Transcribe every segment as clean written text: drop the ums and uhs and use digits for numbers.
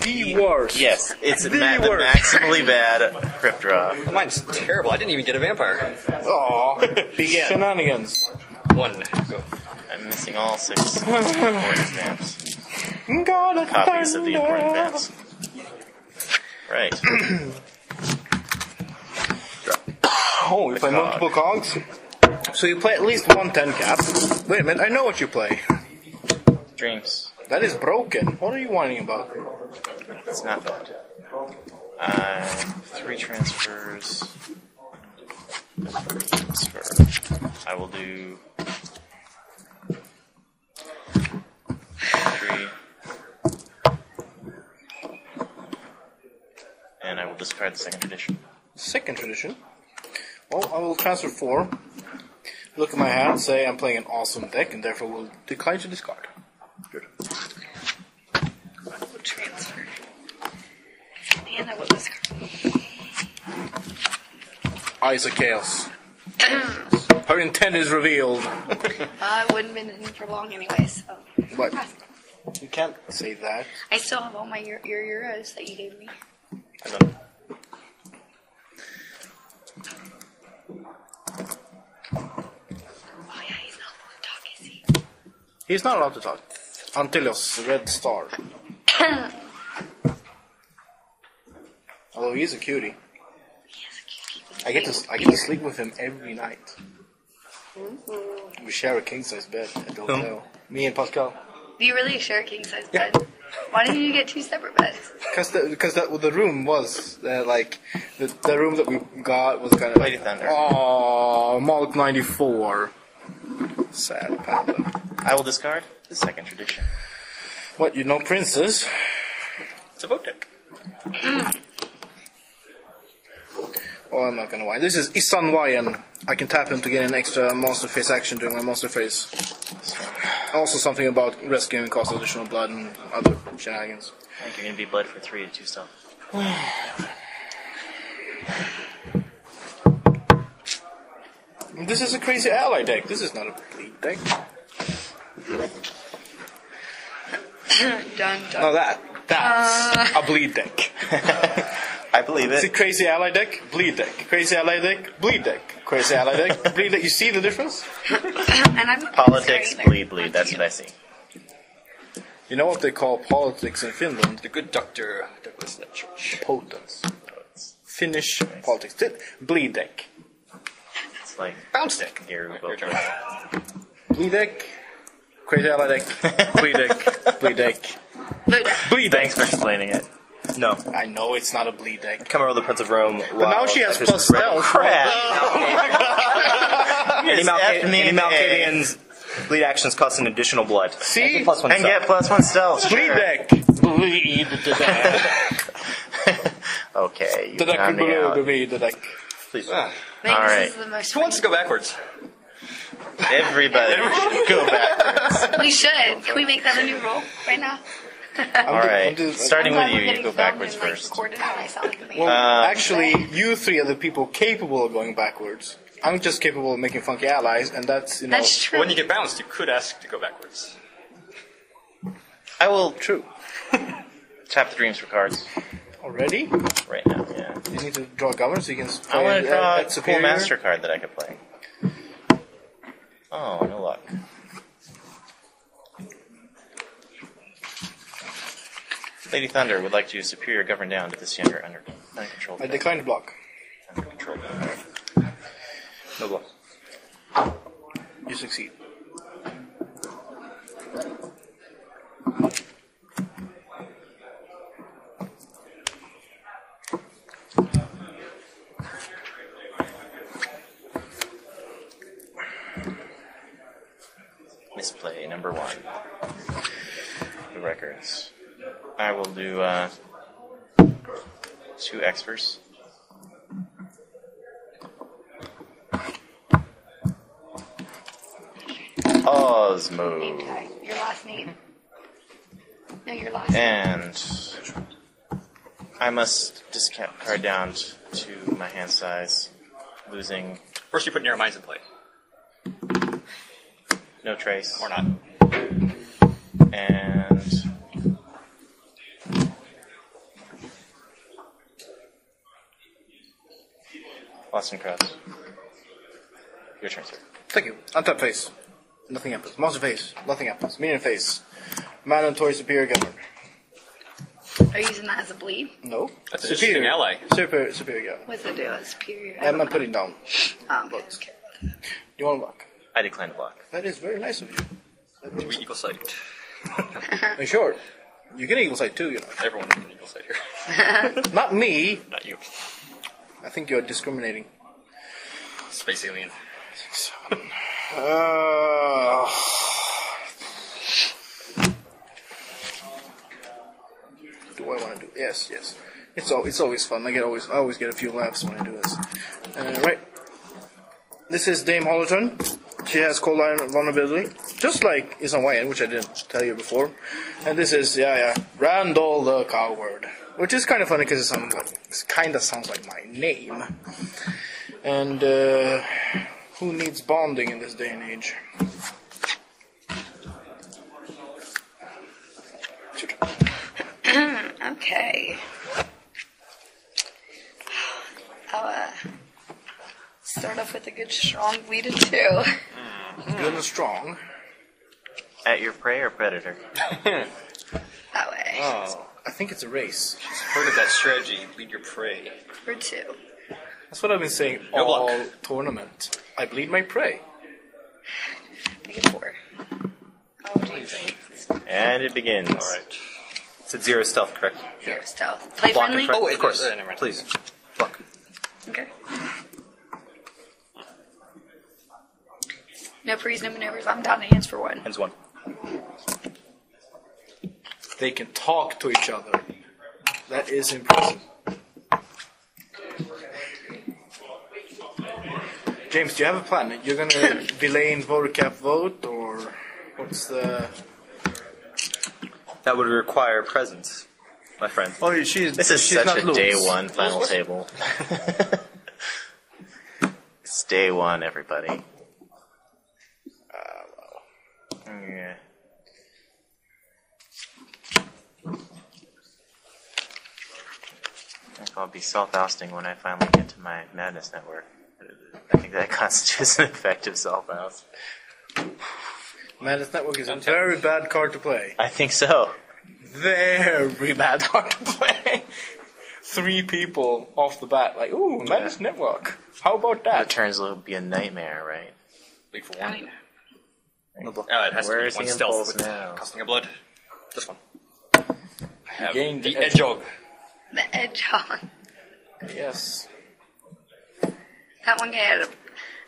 The worst. Yes, it's the worst. maximally bad crypt draw. Mine's terrible. I didn't even get a vampire. Aww. Begin. Shenanigans. One. Go. I'm missing all 6 important vamps. God, Copies of the important vamps. Right. Oh, you play multiple cogs? So you play at least one 10 cap. Wait a minute, I know what you play. Dreams. That is broken. What are you whining about? It's not bad. 3 transfers. Transfer. I will do 3. And I will discard the second tradition. Second tradition? Well, I will transfer 4. Look at my hand, say I'm playing an awesome deck, and therefore will decline to discard. Good. Transfer. And I will discard. Eyes of Chaos. Her intent is revealed. I wouldn't have been in for long anyway, so. But you can't say that. I still have all my your euros that you gave me. I don't know. Oh yeah, he's not allowed to talk, is he? He's not allowed to talk. Antilios, Red Star. Although he's a cutie. He is a cutie. I get to sleep with him every night. We share a king size bed at the hotel. Me and Pascal. Do you really share a king size bed? Why didn't you get 2 separate beds? Because the room was like the room that we got was kind of Lady Thunder. Oh, Malt 94. Sad panda. I will discard the second tradition. What, you know Princess? It's a vote deck. Oh, I'm not gonna whine. This is Isan Wayan. I can tap him to get an extra monster phase action during my monster phase. Also something about rescuing cost additional blood and other shenanigans. I think you're going to be bled for 3 to 2 stuff. This is a crazy ally deck. This is not a bleed deck. Dun, dun. No, that's a bleed deck. I believe It's a it. crazy ally deck, bleed deck. Crazy ally deck, bleed deck. Crazy ally deck, bleed deck. You see the difference? And I'm Politics, sorry, bleed. That's what I see. You know what they call politics in Finland? The good doctor that was in that church. Potence. Finnish politics. Bleed deck. It's like Bounce deck. Gary Your turn. Bleed deck. Crazy ally deck. Bleed deck. Bleed deck. Bleed deck. Thanks for explaining it. No. I know it's not a bleed deck. Come over the Prince of Rome. But now she has plus stealth. Crap! Any F me in the A. Malkavians bleed actions cost an additional blood. See? Plus one And stealth. get +1 stealth. Bleed Sure. deck. Bleed the deck. Okay, you The deck found me below out. the me, the deck. Please. I think All this right. is the most Who wants to go backwards? Everybody go backwards. We should. Can we make that a new rule right now? All right, starting I'm with glad you, we're you getting go filmed backwards and, like, first. recorded how I sound like a man. Well, actually, you 3 are the people capable of going backwards. I'm just capable of making funky allies, and that's, you know... That's true. When you get bounced, you could ask to go backwards. I will True. tap the dreams for cards Already? right now. Yeah, You need to draw a governor so you can I play want to draw a at cool superior. master card that I could play. Oh, no luck. Lady Thunder would like to superior govern down to this under uncontrolled. I decline to block. Under control. No block. You succeed. Misplay number 1. The records. I will do 2 experts. Osmo. Your last name. No, your last name. And I must discount card down to my hand size, losing First, you put Narrow Minds in play. no trace. Or not. And Cross and cross. Your turn, sir. Thank you. Untap phase. Nothing happens. Monster phase. Nothing happens. Minion phase. Mandatory superior govern. Are you using that as a bleed? No. That's an interesting ally. Superior govern. What's it do? It's superior. I'm not putting down. Okay. You want to block? I decline to block. That is very nice of you. Do we equal sight? Are you sure? You get eagle sight too, you know. Everyone can equal sight here. Not me. Not you. I think you're discriminating. Space alien. Do I want to do? Yes. It's always fun. I always get a few laughs when I do this. Right. This is Dame Hollerton. She has cold iron vulnerability, just like Isan Wyan, which I didn't tell you before. And this is Randall the Coward, which is kind of funny because it kind of sounds like my name. And who needs bonding in this day and age? Okay. I'll start off with a good strong bleed of 2. Good and strong. At your prey or predator? That way. Oh, I think it's a race. Heard of that strategy, bleed your prey. For 2. That's what I've been saying No all block. tournament. I bleed my prey. Make it 4. Oh, geez. And it begins. Alright. It's at 0 stealth, correct? Here, stealth. Play Block friendly? it, Oh, wait, of course. never mind. Please. Block. Okay. No freeze, no maneuvers. I'm down to hands for 1. Hands 1. They can talk to each other. That is impressive. James, do you have a plan? You're gonna Villain voter cap vote, or what's the? That would require presence, my friend. Oh, she's. This is she's such not a loose. day 1 final table. It's day 1, everybody. Yeah. I think I'll be self-ousting when I finally get to my Madness Network. I think that constitutes an effective self-oust. Madness Network is a very bad card to play. I think so. Very bad card to play. 3 people off the bat, like, ooh, Madness Network. How about The that? turns will be a nightmare, right? Bleed for 1. No block. It has Where to is be 1 the stealth impulse with now? costing a blood. This one. I have gained the the edge. Edgehog. The hedgehog. Yes. That one guy had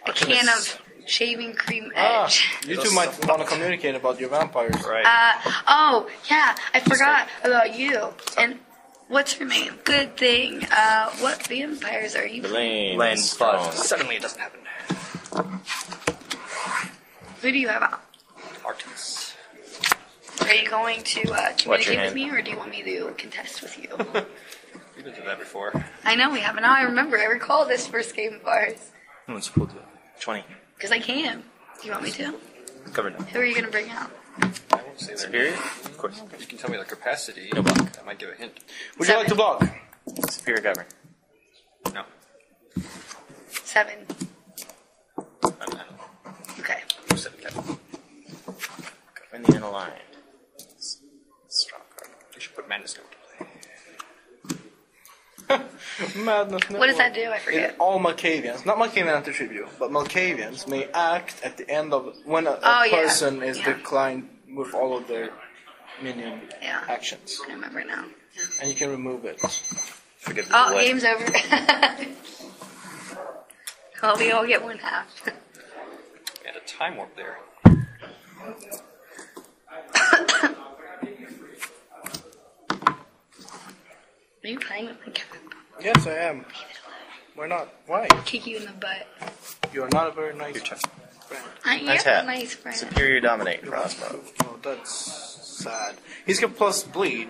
a can of shaving cream edge. You two might want to communicate about your vampires. Right. Oh, yeah, I forgot about you. And what's her name? Good thing. What vampires are you? Lane. Lane strong. 5. Suddenly it doesn't happen. Who do you have out? Artemis. Are you going to communicate with hand? me, or do you want me to contest with you? We've been through that before. I know we haven't. I remember. I recall this first game of ours. Let's pull it. 20. Because I can. Do you want me to? Cover now. Who are you going to bring out? I won't say their Superior? name. Of course. But you can tell me their capacity. No block. That might give a hint. Would you like to block? Superior govern. No. 7. I'm Okay. 7 cap. Govern the unaligned. Strong card. You should put Madness Network to play. Madness Network. What does that do? I forget. All Malkavians, not Malkavian anti-tribute, but Malkavians may act at the end of when a Oh, yeah. person is Yeah. declined with all of their minion Yeah. actions, I remember now. Yeah. and you can remove it. Forget the Oh, delay. game's over. Well, we all get 1 half. We had a time warp there. Are you playing with my cap? Yes, I am. Why not? Why? Kick you in the butt. You are not a very nice friend. I am Untap. a nice friend. Superior dominate. Crossbow. Oh, that's sad. He's got plus bleed,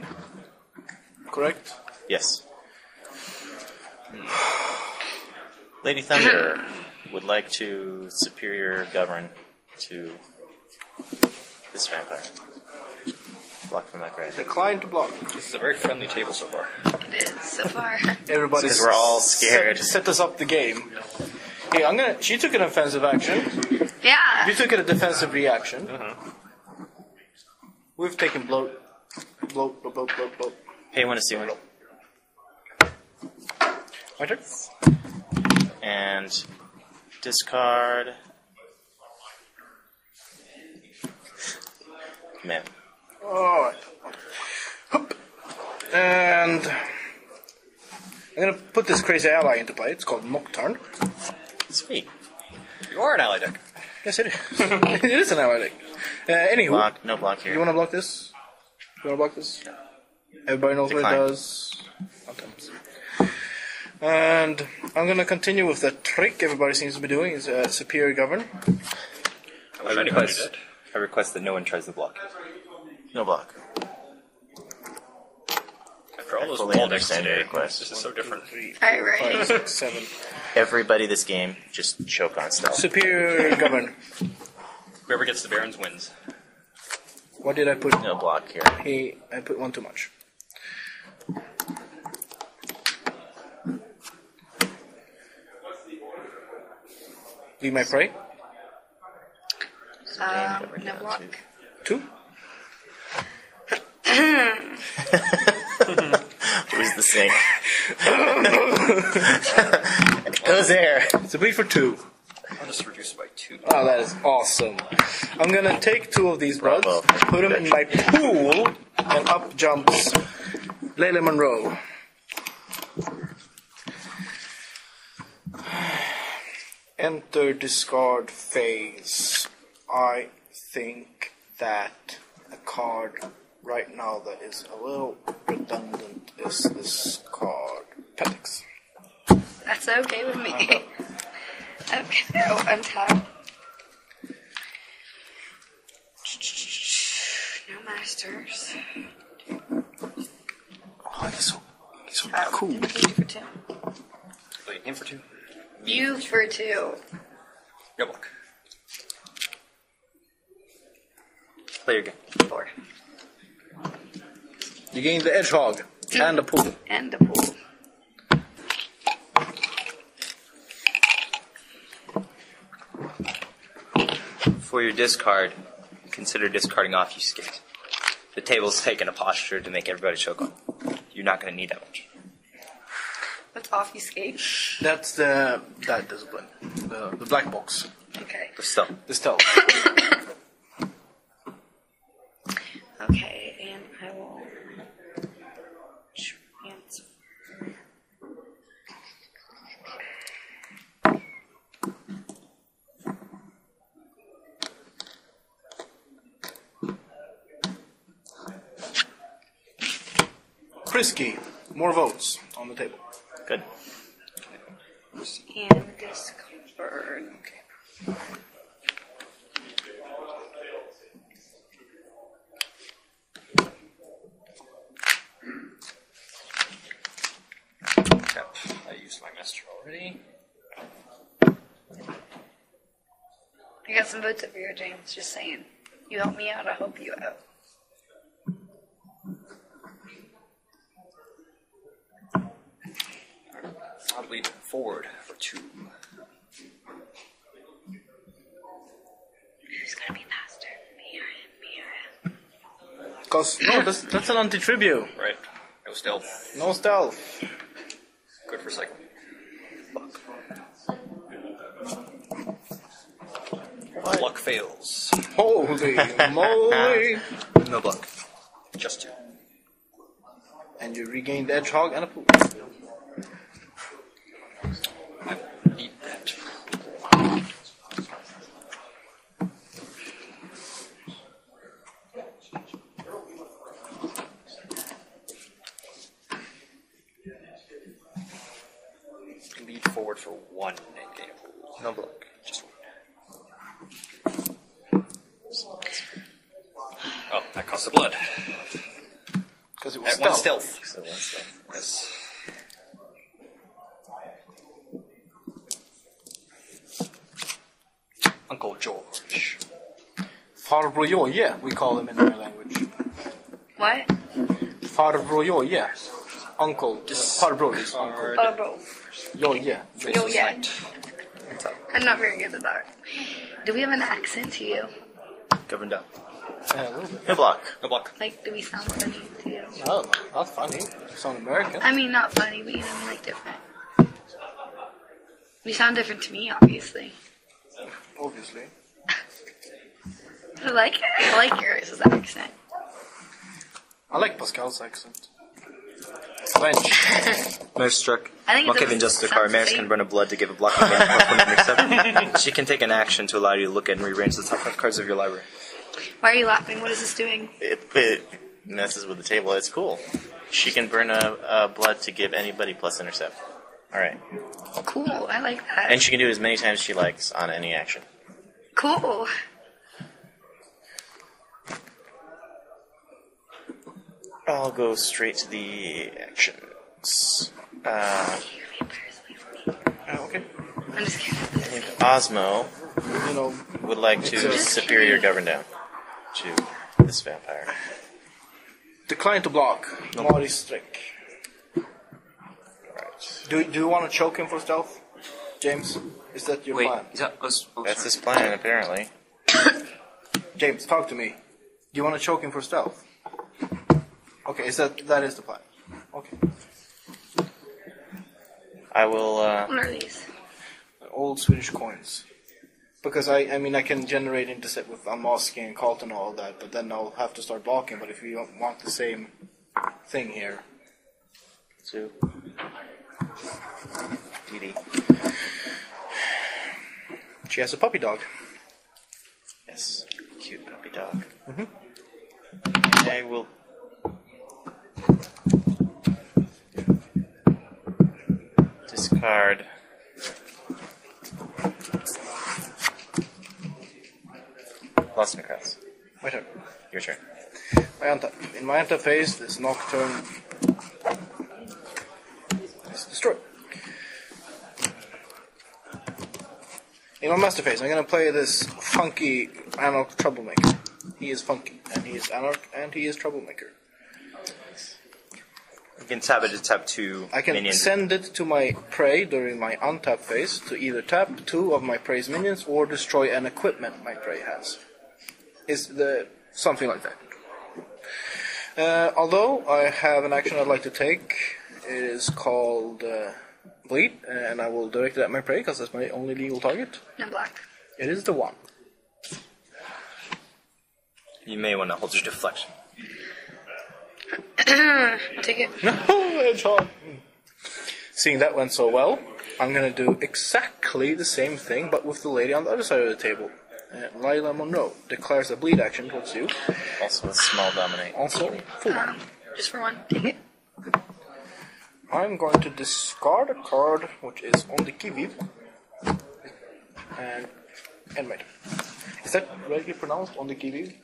correct? Yes. Lady Thunder would like to superior govern to this vampire. Block from my grave. Decline to block. This is a very friendly table so far. It is so far. Everybody's Because we're all scared. Set us up the game. Hey, she took an offensive action. Yeah. You took a defensive reaction. We've taken bloat. Hey, want to see one? My turn. And discard. Man. Alright. And I'm gonna put this crazy ally into play. It's called Nocturne. Sweet. You are an ally deck. Yes, it is. It is an ally deck. Anywho, Block. No block here. you wanna block this? You wanna block this? Everybody knows Decline. what it does. Sometimes. And I'm gonna continue with the trick everybody seems to be doing. Is Superior Govern. I request that no one tries to block. No block. After all those fully wall decks understand your today, request. this is so different. Alright, ready? 5, 6, 7. Everybody this game just choke on stuff. Superior Govern. Whoever gets the Barons wins. What did I put? No block here. Hey, I put one too much. Be my prey. No block. Who's2. the sync? It goes there. It's a bleed for 2. I'll just reduce it by 2. Oh, that is awesome. I'm gonna take 2 of these buds, Bravo. put them in my pool, and up jumps Layla Monroe. Enter discard phase. I think that a card right now that is a little redundant is this card. Petix. That's okay with me. Okay, oh, untap. No masters. Oh, he's so cool. You for 2. Wait, him for 2. You for 2. No block. Play your game. 4. You gain the Edgehog and the pool. And the pool. For your discard, consider discarding off you skate. The table's taken a posture to make everybody choke on. You're not going to need that much. What's obfuscate? That's that discipline. The black box. Okay. But still, The stealth. Okay, and I will transfer. Frisky. More votes on the table. Good. And discomfort. Okay. Tap. I used my master already. I got some votes over here, James. Just saying. You help me out, I help you out. I'll bleed forward for 2. Who's gonna be faster? Me or him? Because, no, that's an anti-tribute. Right. No stealth. No stealth. Good for cycling. Luck fails. Holy moly. no block. Just 2. And you regain the Edgehog and a pool. I will need that. Lead forward for 1 and gain a pool. No block. Just 1. Oh, that cost the blood. Because it was At 1 stealth. stealth. So one stuff. Yes. Uncle George. Farbroyo, yeah, we call them in our language. What? Farbror Joje. Uncle. Farbror is uncle. Oh, bro. Joje. Yo, yeah. I'm not very good at that. Do we have an accent to you? Governed up. Yeah, a little bit. No block. No block. Like, do we sound funny to you? No, not funny. You sound American. I mean, not funny, but you know what I mean, like different. You sound different to me, obviously. Obviously. I like it. I like yours' accent. I like Pascal's accent. Bench. Most struck. I think it Mock does even just the sound car. Maris safe. can burn a blood to give a block on the She can take an action to allow you to look at and rearrange the top 5 cards of your library. Why are you laughing? What is this doing? It messes with the table. It's cool. She can burn a blood to give anybody plus intercept. Alright. Cool. I like that. And she can do it as many times as she likes on any action. Cool. I'll go straight to the actions. Okay. I'm just kidding. If Osmo You know, would like to Just superior govern down to this vampire. decline to block. Mari Strick. Right. Do you want to choke him for stealth? James? Is that your plan? That's his plan, apparently. James, talk to me. Do you want to choke him for stealth? Okay, that is the plan. Okay. I will, What are these? Old Swedish coins. Because I mean I can generate intercept with unmasking and Carlton and all that, but then I'll have to start blocking. But if you don't want the same thing here, to DD. she has a puppy dog. Yes. Cute puppy dog. I will discard Lost Necross. My turn. Your turn. My untap. In my untap phase, this Nocturne is destroyed. In my master phase, I'm gonna play this funky Anarch Troublemaker. He is funky, and he is Anarch, and he is Troublemaker. You can tap it to tap 2 I can minions. send it to my prey during my untap phase to either tap 2 of my prey's minions or destroy an equipment my prey has. Is the something like that. Although I have an action I'd like to take, it is called Bleed, and I will direct it at my prey because that's my only legal target. No black. It is the 1. You may want to hold your deflection. Take it. No, hedgehog. Seeing that went so well, I'm gonna do exactly the same thing, but with the lady on the other side of the table. Lila Monroe declares a bleed action towards you. Also a small dominate. Also, full one. Just for one. Take it. I'm going to discard a card which is on the kiwi. And end my turn. Is that rightly pronounced on the kiwi?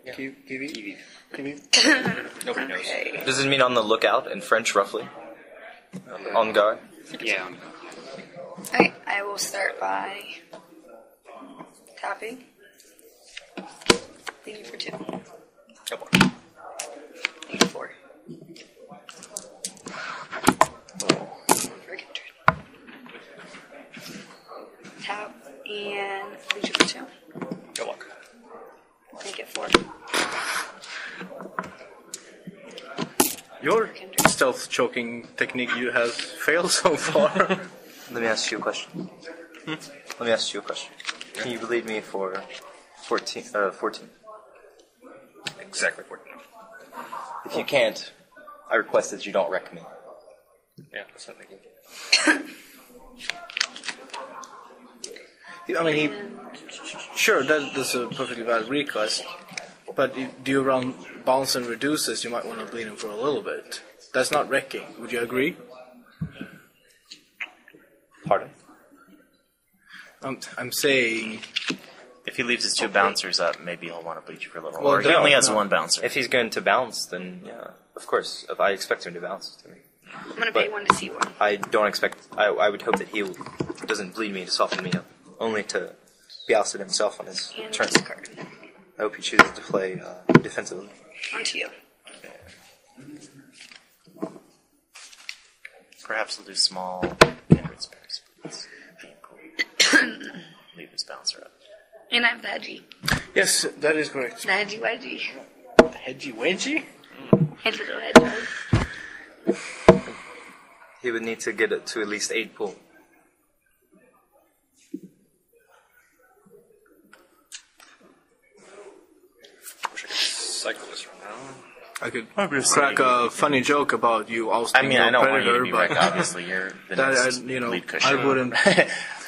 Yeah. Kiwi? Nobody knows. Does it mean on the lookout in French, roughly? On guard? Yeah. Okay, I will start by tapping. Thank you for 2. Thank you 4. Freaking turn. Tap and thank you for 2. Good luck. Make it 4. Your stealth choking technique you have failed so far. Let me ask you a question. Can you bleed me for 14? 14? Exactly 14. If you can't, I request that you don't wreck me. Yeah, that's not making. I mean, sure, that's a perfectly valid request. But do you run bounce and reduces, you might want to bleed him for a little bit. That's not wrecking. Would you agree? Pardon? I'm saying... If he leaves his 2 bouncers up, maybe he'll want to bleed you for a little. Well, Or he only has 1 bouncer. If he's going to bounce, then yeah, of course. If I expect him to bounce to me. I'm gonna pay 1 to see 1. I don't expect. I would hope that he doesn't bleed me to soften me up, only to be ousted himself on his And turn. discard. I hope he chooses to play defensively. Onto you. Perhaps we'll do small kindred spirits. It's being cool. Leave his bouncer up. And I'm veggie. Yes, that is correct. Veggie wedgie. Hedgy wedgy? Hedge little hedgehog. He would need to get it to at least 8 pull. Wish I could cycle this right now. I could crack a funny joke about you I ousting mean, your I don't want you predator, to be but wrecked. Obviously, you're the that, next lead I cushion. wouldn't.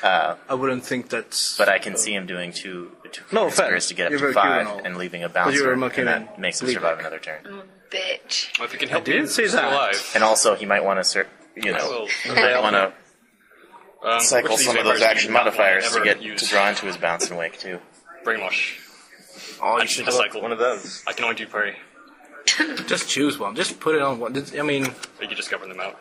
I wouldn't think that's. But I can see him doing two No, spirits to get up you're to very cute 5 and all. and leaving a you're bouncer, a and McKinnon that makes him lead survive back. another turn. I'm a bitch. Well, if you can help didn't me say stay that. alive. And also, he might want to, want to cycle which of some these of those vampires action do you not modifiers to ever get use? to draw into his bounce and wake too. Brainwash. Oh, I you just need should to cycle One of those. I can only do prey. just choose one. Just put it on one. I mean, You can just govern them out.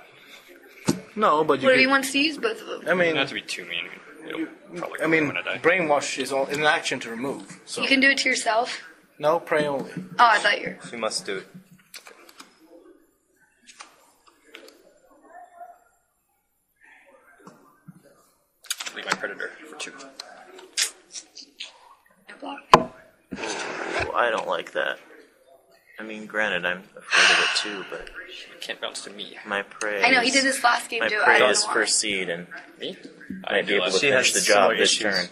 no, but you. What if he could- wants to use both of them? I You mean, don't have to be too mean. It'll probably I mean, when I die. brainwash is an action to remove. So You can do it to yourself. no, pray only. Oh, I thought you were. We must do it. Leave my predator for 2. I block. Well, I don't like that. I mean, granted, I'm afraid of it too, but You can't bounce to me. my prey. I know he did this last game My too. I prey don't is know why. first seed, and Me? might be able to She finish has the job similar this issues. turn.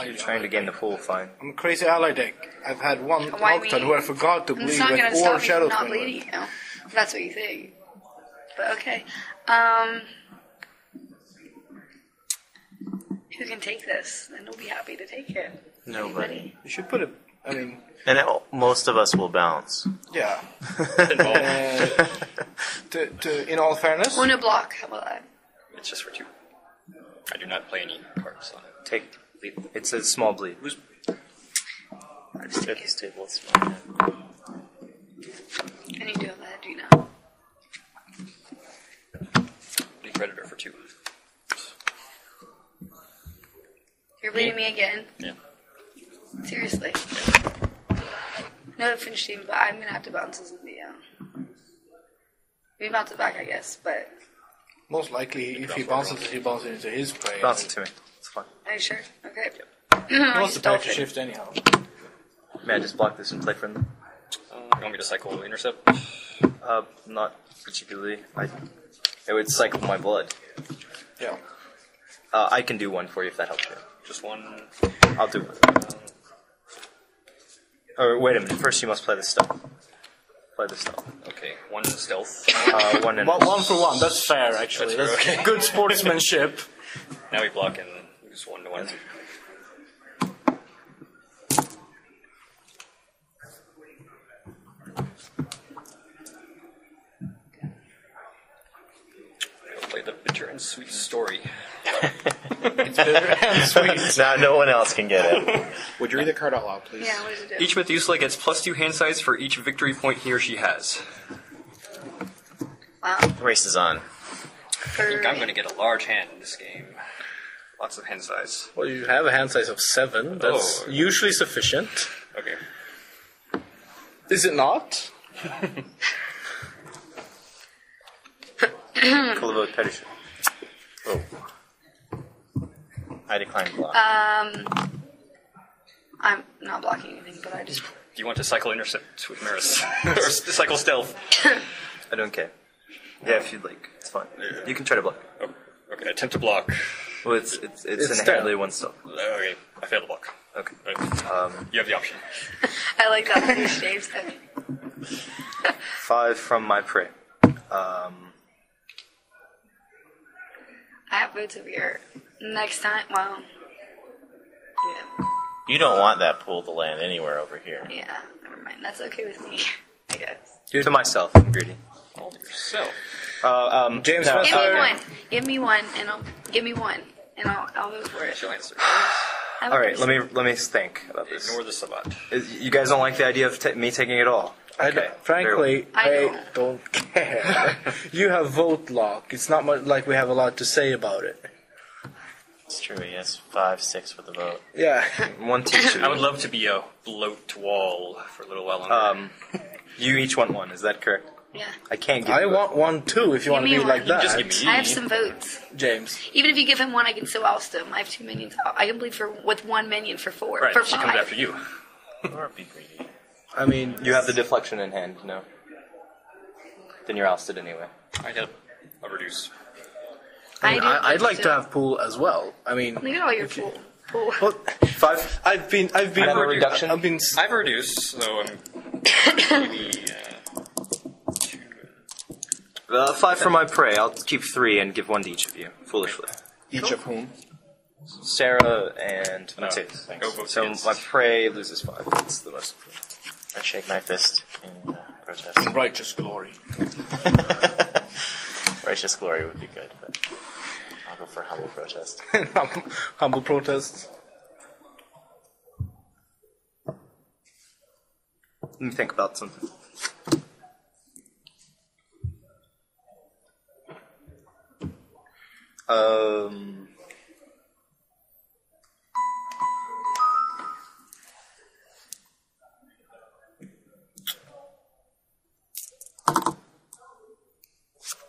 You're trying to gain the pull, fine. I'm a crazy ally deck. I've had one Why Octad me? who I forgot to bleed It's not with gonna or stop me Shadow from not Twin with. bleeding you. If that's what you think. But okay. Who can take this? And we'll be happy to take it. Nobody. You should put it. I mean, And most of us will bounce. yeah. Involved. In all fairness, One to block. How about that? It's just for 2. I do not play any cards on it. Take. It's a small bleed. I'll just take At it. this table, it's fine. Can you do that? Do you know? Leave predator for 2. You're bleeding me again. Yeah. Seriously. No finish team, but I'm gonna have to bounce this in the we bounce it back, I guess, but most likely if he bounces it, he bounces into his prey. Bounce it to me. It's fine. are you sure? Okay. He wants to patch a shift anyhow. May I just block this and play for them? You want me to cycle intercept? Not particularly. It would cycle my blood. Yeah. I can do one for you if that helps you. Just 1. I'll do one. Oh, wait a minute. First, you must play the stealth. Play the stealth. Okay. 1 stealth. 1 and One for one. That's fair, actually. That's That's fair, okay. good sportsmanship. Now we block and use 1 to 1. I'll play the bitter and sweet story. It's bitter and sweet. Now no one else can get it. Would you read the card out loud, please? Yeah, what does it do? Each Methuselah gets +2 hand size for each victory point he or she has. Wow. Race is on. I think I'm going to get a large hand in this game. Lots of hand size. Well, you have a hand size of 7. That's Oh. usually sufficient. Okay. Is it not? Kulavote Pedish. Oh. I decline block. I'm not blocking anything, but I just Do you want to cycle intercept with Maris? Or cycle stealth? I don't care. Yeah, if you'd like. It's fine. You can try to block. Oh, okay, attempt to block. Well, it's It's inherently one stealth. Okay, I failed the block. Okay. Right. You have the option. I like that when you shave stuff. 5 from my prey. I have boots of your next time. Well, yeah, You don't want that pool to land anywhere over here. yeah. Never mind. That's okay with me, I guess. To myself, I'm greedy. All to yourself. James No. Give Spencer. me one. Give me one, and I'll go for it. She'll answer. I'm All right, just- let me think about this. Ignore the sabat. You guys don't like the idea of me taking it all? Okay. Frankly, I I don't care. You have vote lock. It's not much like we have a lot to say about it. It's true, he has 5, 6 for the vote. Yeah. One to each. I would love to be a bloat wall for a little while longer. You each want one. Is that correct? Yeah. I can't give. I you want one too if you want to me be one. like You that. just give me- I have some votes. James. Even if you give him one, I can still oust him. I have 2 minions. I can bleed with 1 minion for 4. Right, for she 5. comes after you. Or be greedy. I mean, You have the deflection in hand, no? Then you're ousted anyway. I get a reduce. I'd like to have pool as well. I mean, Look at all your pool. well, 5. I've been have a reduction? I've been. I have a reduce, so maybe 2. 5 for my prey. I'll keep 3 and give 1 to each of you, foolishly. Each of whom? Sarah and No, Matthias. go vote So against. my prey loses 5. That's the most. I shake my fist in protest. Righteous glory. Righteous glory would be good, but I'll go for humble protest. Humble protests. Let me think about something.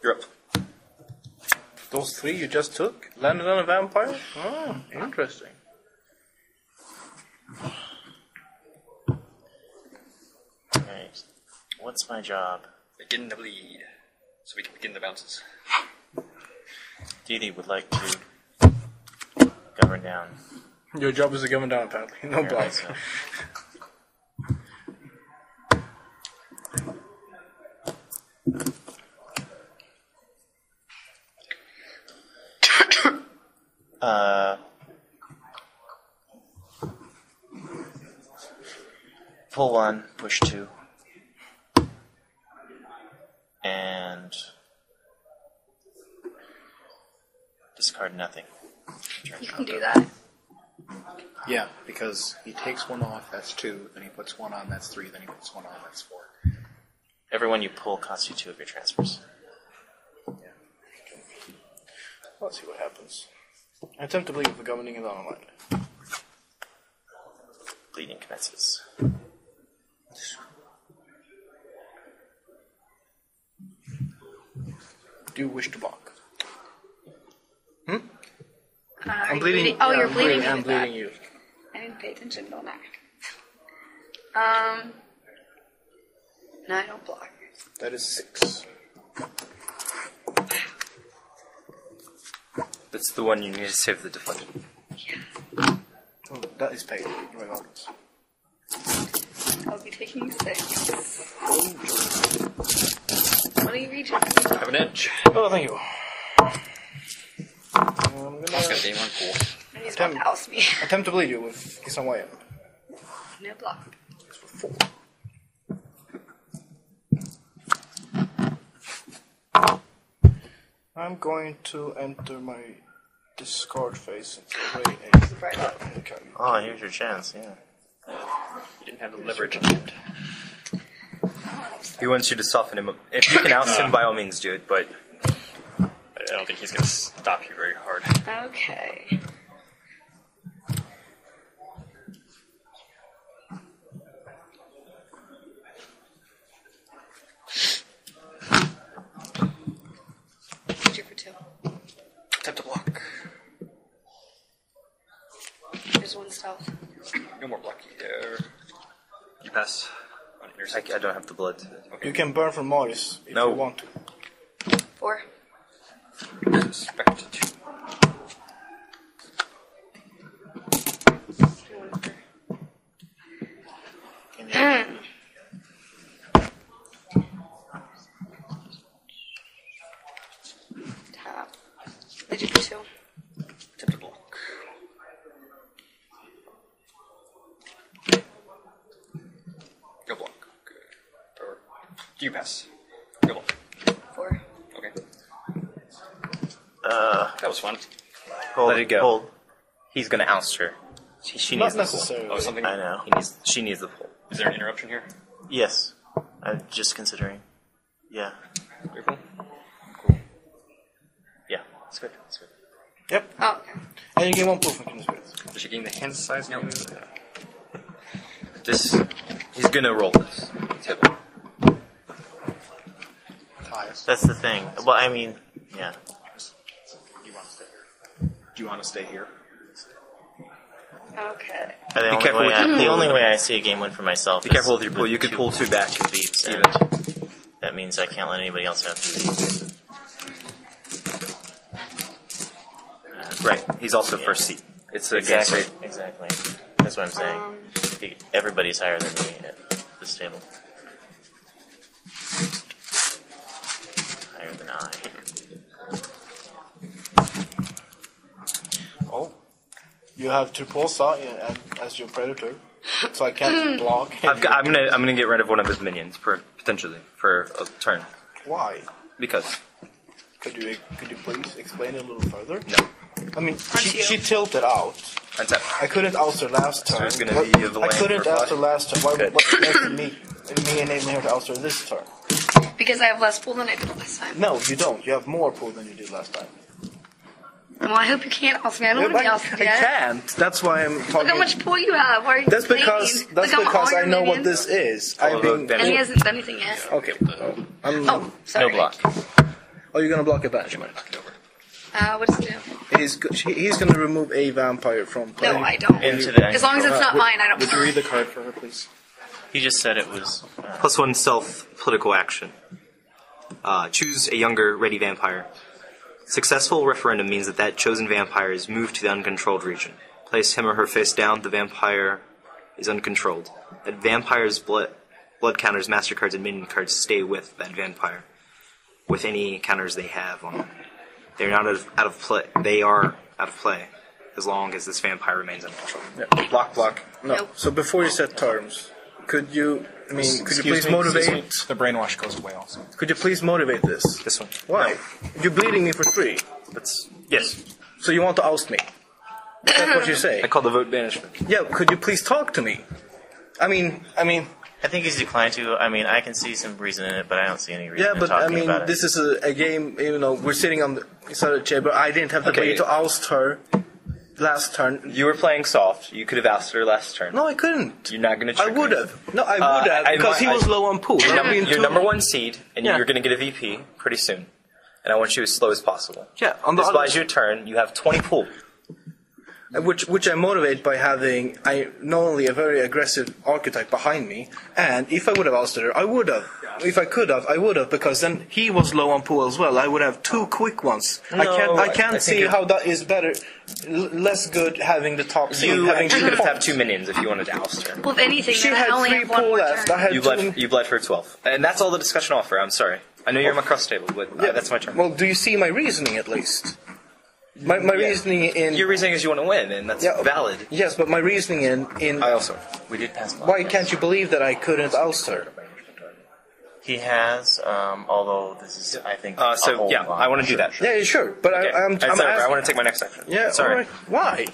You're up. Those 3 you just took landed on a vampire. Oh, interesting. Alright. What's my job? Begin the bleed, so we can begin the bounces. Deity would like to govern down. Your job is to govern down, apparently. No Apparently block. so. Pull 1, push 2, and discard nothing. You can do that. Yeah, because he takes 1 off, that's 2, then he puts 1 on, that's 3, then he puts 1 on, that's 4. Everyone you pull costs you 2 of your transfers. Let's see what happens. I attempt to believe the governing is online. Bleeding commences. Do you wish to block? I'm bleeding. Oh, yeah, you're bleeding. I'm with that. bleeding you. I didn't pay attention, don't I? No, I don't block. That is 6. That's the one you need to save the deflection. Oh, that is paid, regardless. I'll be taking 6. What are you reaching? I have an edge. Oh, thank you. I'm I was gonna gonna Day1 cool. And he's about to oust me. attempt to bleed you with some way. No block. It's for 4. I'm going to enter my discard phase into way 8. Right up. Okay. Oh, here's your chance, yeah. You didn't have the leverage in hand. He wants you to soften him up. If you can oust him, by all means do it, but I don't think he's gonna stop you very hard. Okay. Two for 2. Attempt to block. There's 1 stealth. No more blocking there. You pass on I intercept. don't have the blood. You can burn from Morris if No. you want to. 4. Suspect 2. Tap. Did you for 2? Attempt to block. Go block. Good. Or do you pass? Go block. 4. Okay. That was fun. Hold, Let it go. Hold. He's gonna oust her. She Not needs the pull. necessarily. Oh, something. I know. She needs the pull. Is there an interruption here? Yes. I'm just considering. Yeah. Very cool. Yeah. It's good. It's good. Yep. Oh, okay. And you gain 1 pool from Kindred Spirits. Does she gain the hand size? No. This, he's gonna roll this table. Highest. That's the thing. Well, I mean, yeah. Do you want to stay here? Okay. The careful with your the pool. only way I see a game win for myself Be is careful with your pool. You could pull 2 back. beats, Even. and that means I can't let anybody else have 2 beats. Right. He's also first seat. It's a game state. Exactly. That's what I'm saying. Everybody's higher than me at this table. Higher than I. Oh. You have Turposa as your predator, so I can't block. I'm gonna get rid of one of his minions potentially for a turn Why? because Could you please explain it a little further? no. I mean, she tilted out. Untap. I couldn't oust her last So turn. it's gonna What- be the I land couldn't for oust her five? last turn. Why, Good. what makes me enabling her to oust her this turn? Because I have less pool than I did last time. No, you don't. You have more pool than you did last time. Well, I hope you can't oust me. I don't want to be ousted I yet. can't. That's why I'm talking. Look how much pool you have. Why are you That's complaining? because Look how all I your know what minions- this is. Follow I've the been. damage. And he hasn't done anything yet. Okay. I'm, Oh, sorry. No block. Oh, you're gonna block a badge. What does it do? He's gonna remove a vampire from play. No, I don't. Into the As long as it's not mine, I don't. Would you read the card for her, please? He just said it was. +1 stealth political action. Choose a younger ready vampire. Successful referendum means that chosen vampire is moved to the uncontrolled region. Place him or her face down. The vampire is uncontrolled. That vampire's blood counters, master cards, and minion cards stay with that vampire, with any counters they have on them. They're not out of play. They are out of play as long as this vampire remains uncontrolled. Yeah. Block. No. Nope. So before you set terms, could you please Excuse me, motivate? The brainwash goes away also. Could you please motivate this? This one. Why? You're bleeding me for 3. Yes. So you want to oust me? That's what you say. I call the vote banishment. Yeah. Could you please talk to me? I mean. I think he's declined to. I mean, I can see some reason in it, but I don't see any reason Yeah, in but talking about it. this is a game. We're sitting on the side of the chair, but I didn't have the Okay. ability to oust her last turn. You were playing soft. You could have ousted her last turn. No, I couldn't. You're not going to I trick would her. have. No, I would have because he was low on pool. You're number 1 seed, and Yeah. you're going to get a VP pretty soon. And I want you as slow as possible. Yeah, on the This other, buys you a turn. You have 20 pool. which I motivate by having not only a very aggressive archetype behind me, and if I would have ousted her, I would have. If I could have, I would have, because then he was low on pool as well. I would have 2 quick ones. I I can't think see it- how that is better, less good having the top seed. You having actually 2 could have points. 2 minions if you wanted to oust her. Well, if anything, She then I had only 3 have one pool more left. I turn. had You 2. bled for 12. And that's all the discussion offer. I'm sorry. I know you're my cross table, but that's my turn. Well, do you see my reasoning at least? My reasoning in Your reasoning is you want to win, and that's valid. Yes, but my reasoning in I also. we did pass block. why can't you believe that I couldn't oust her? He has, although this is, I think, a So, whole yeah, lot. I want to do that. Yeah, sure, but Okay. I'm It's over. I asking- want to take my next action. Yeah, Sorry. all right.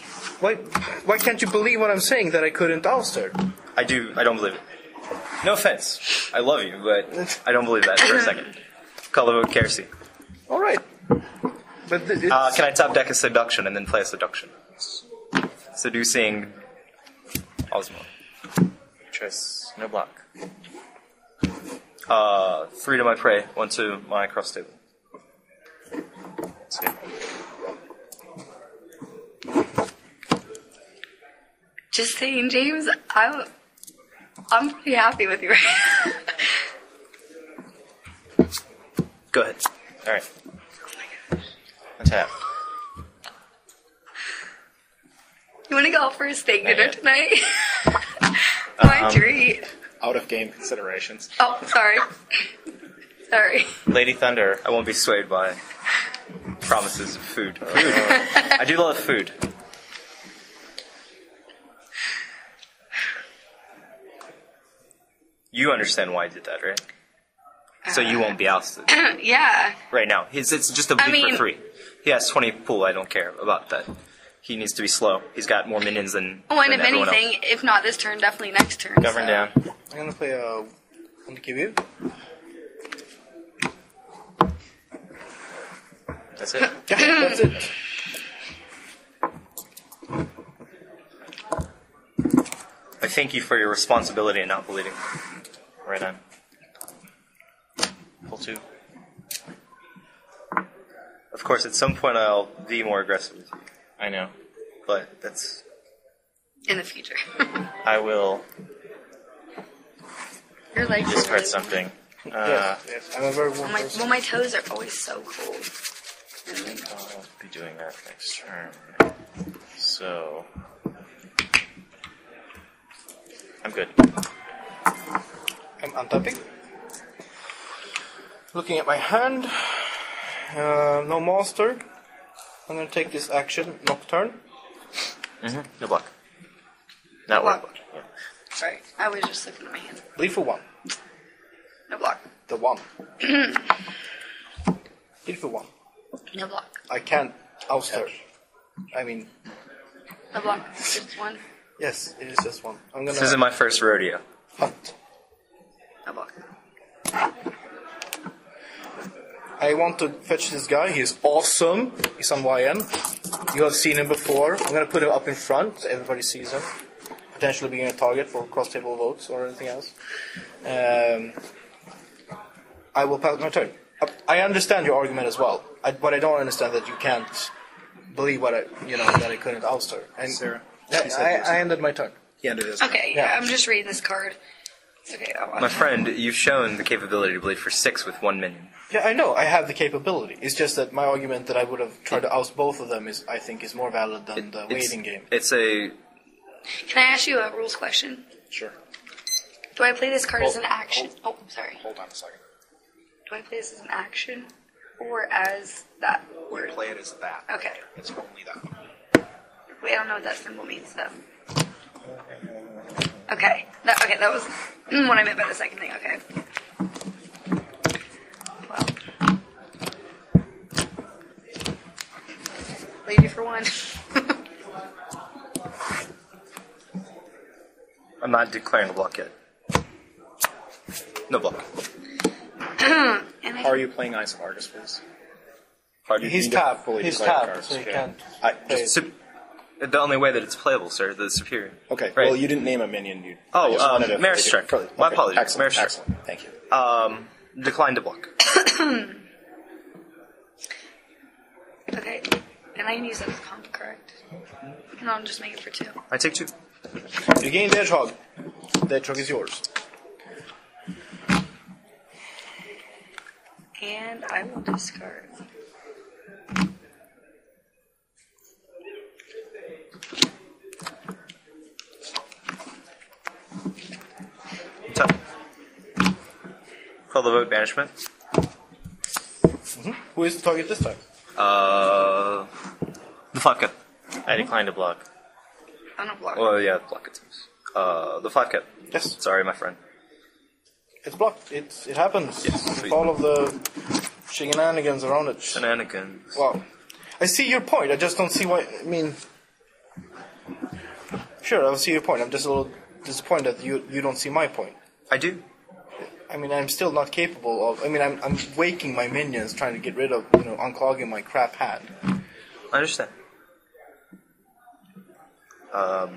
Why can't you believe what I'm saying that I couldn't oust her? I do. I don't believe it. No offense. I love you, but I don't believe that for a second. Call the vote Kersey. All right, but it's, Can I top deck a seduction and then play a seduction? Seducing Osmo. Choice, no block. 3 to my prey, 1 to my cross table. That's good. Just saying, James, I'm pretty happy with you right now. Go ahead. All right. Untap. You want to go out for a steak dinner tonight? My treat. Out of game considerations. Oh, sorry. Sorry. Lady Thunder. I won't be swayed by promises of food. Food. I do love food. You understand why I did that, right? So you won't be ousted Yeah. right now. It's just a bleed mean- for 3. He has 20 pool. I don't care about that. He needs to be slow. He's got more minions than. Oh, and than if everyone anything, if not this turn, definitely next turn. Govern so. down. I'm gonna play a. Want to give you? That's it. Yeah, that's it. I thank you for your responsibility in not bleeding. Right on. Pull 2. Of course, at some point I'll be more aggressive with you, I know. but that's... In the future. I will You're like discard something. Yes. I'm a very warm Well, person. my toes are always so cold. I'll be doing that next turn. So I'm good. I'm untapping. Looking at my hand. No monster. I'm gonna take this action, Nocturne. No block. Not one Block. block. Yeah. Sorry, I was just looking at my hand. Bleed for 1. No block. The 1. Bleed for 1. No block. I can't oust her. I mean, No block. Just one. yes, it is just 1. I'm This isn't gonna my first rodeo. hunt. No block. I want to fetch this guy. He's awesome. He's on YN. You have seen him before. I'm gonna put him up in front so everybody sees him. Potentially being a target for cross-table votes or anything else. I will pass my turn. I understand your argument as well, but I don't understand that you can't believe that I couldn't oust her. And Sarah. I ended my turn. He ended his. Okay, Yeah. I'm just reading this card. It's okay. My friend, you've shown the capability to bleed for 6 with 1 minion. Yeah, I know. I have the capability. It's just that my argument that I would have tried to oust both of them I think is more valid than the waiting game. It's a... Can I ask you a rules question? Sure. Do I play this card as an action? Oh, sorry. Hold on a second. Do I play this as an action or as that word? Play it as that. Okay. It's only that. Wait, I don't know what that symbol means though. Okay. That was what I meant by the second thing. Okay. Well. Lady for 1. I'm not declaring a block yet. No block. And Are you playing Eyes of Argus, please? He's tapped. He's tapped, so he can't. The only way that it's playable, sir, the superior. Okay. Right. Well, you didn't name a minion. Oh, I just wanted to- Marriage Strike. My apologies. Excellent. Marriage Strike. Excellent. Thank you. Decline to block. Okay. And I can use that as comp, correct? And I'll just make it for 2. I take 2. You gain the Hedgehog. The Hedgehog is yours. And I will discard. Tap. Call the vote banishment. Who is the target this time? The 5 cat. I declined to block. I'm not block. Well, yeah, block it. The 5 cat. Yes, Sorry, my friend. it's blocked. It happens. Yes, With sweet. all of the shenanigans around it. Shenanigans. Wow. I see your point. I just don't see why. I mean, sure, I see your point. I'm just a little disappointed that you don't see my point. I do. I mean, I'm still not capable of. I mean, I'm waking my minions, trying to get rid of, unclogging my crap hand. I understand. I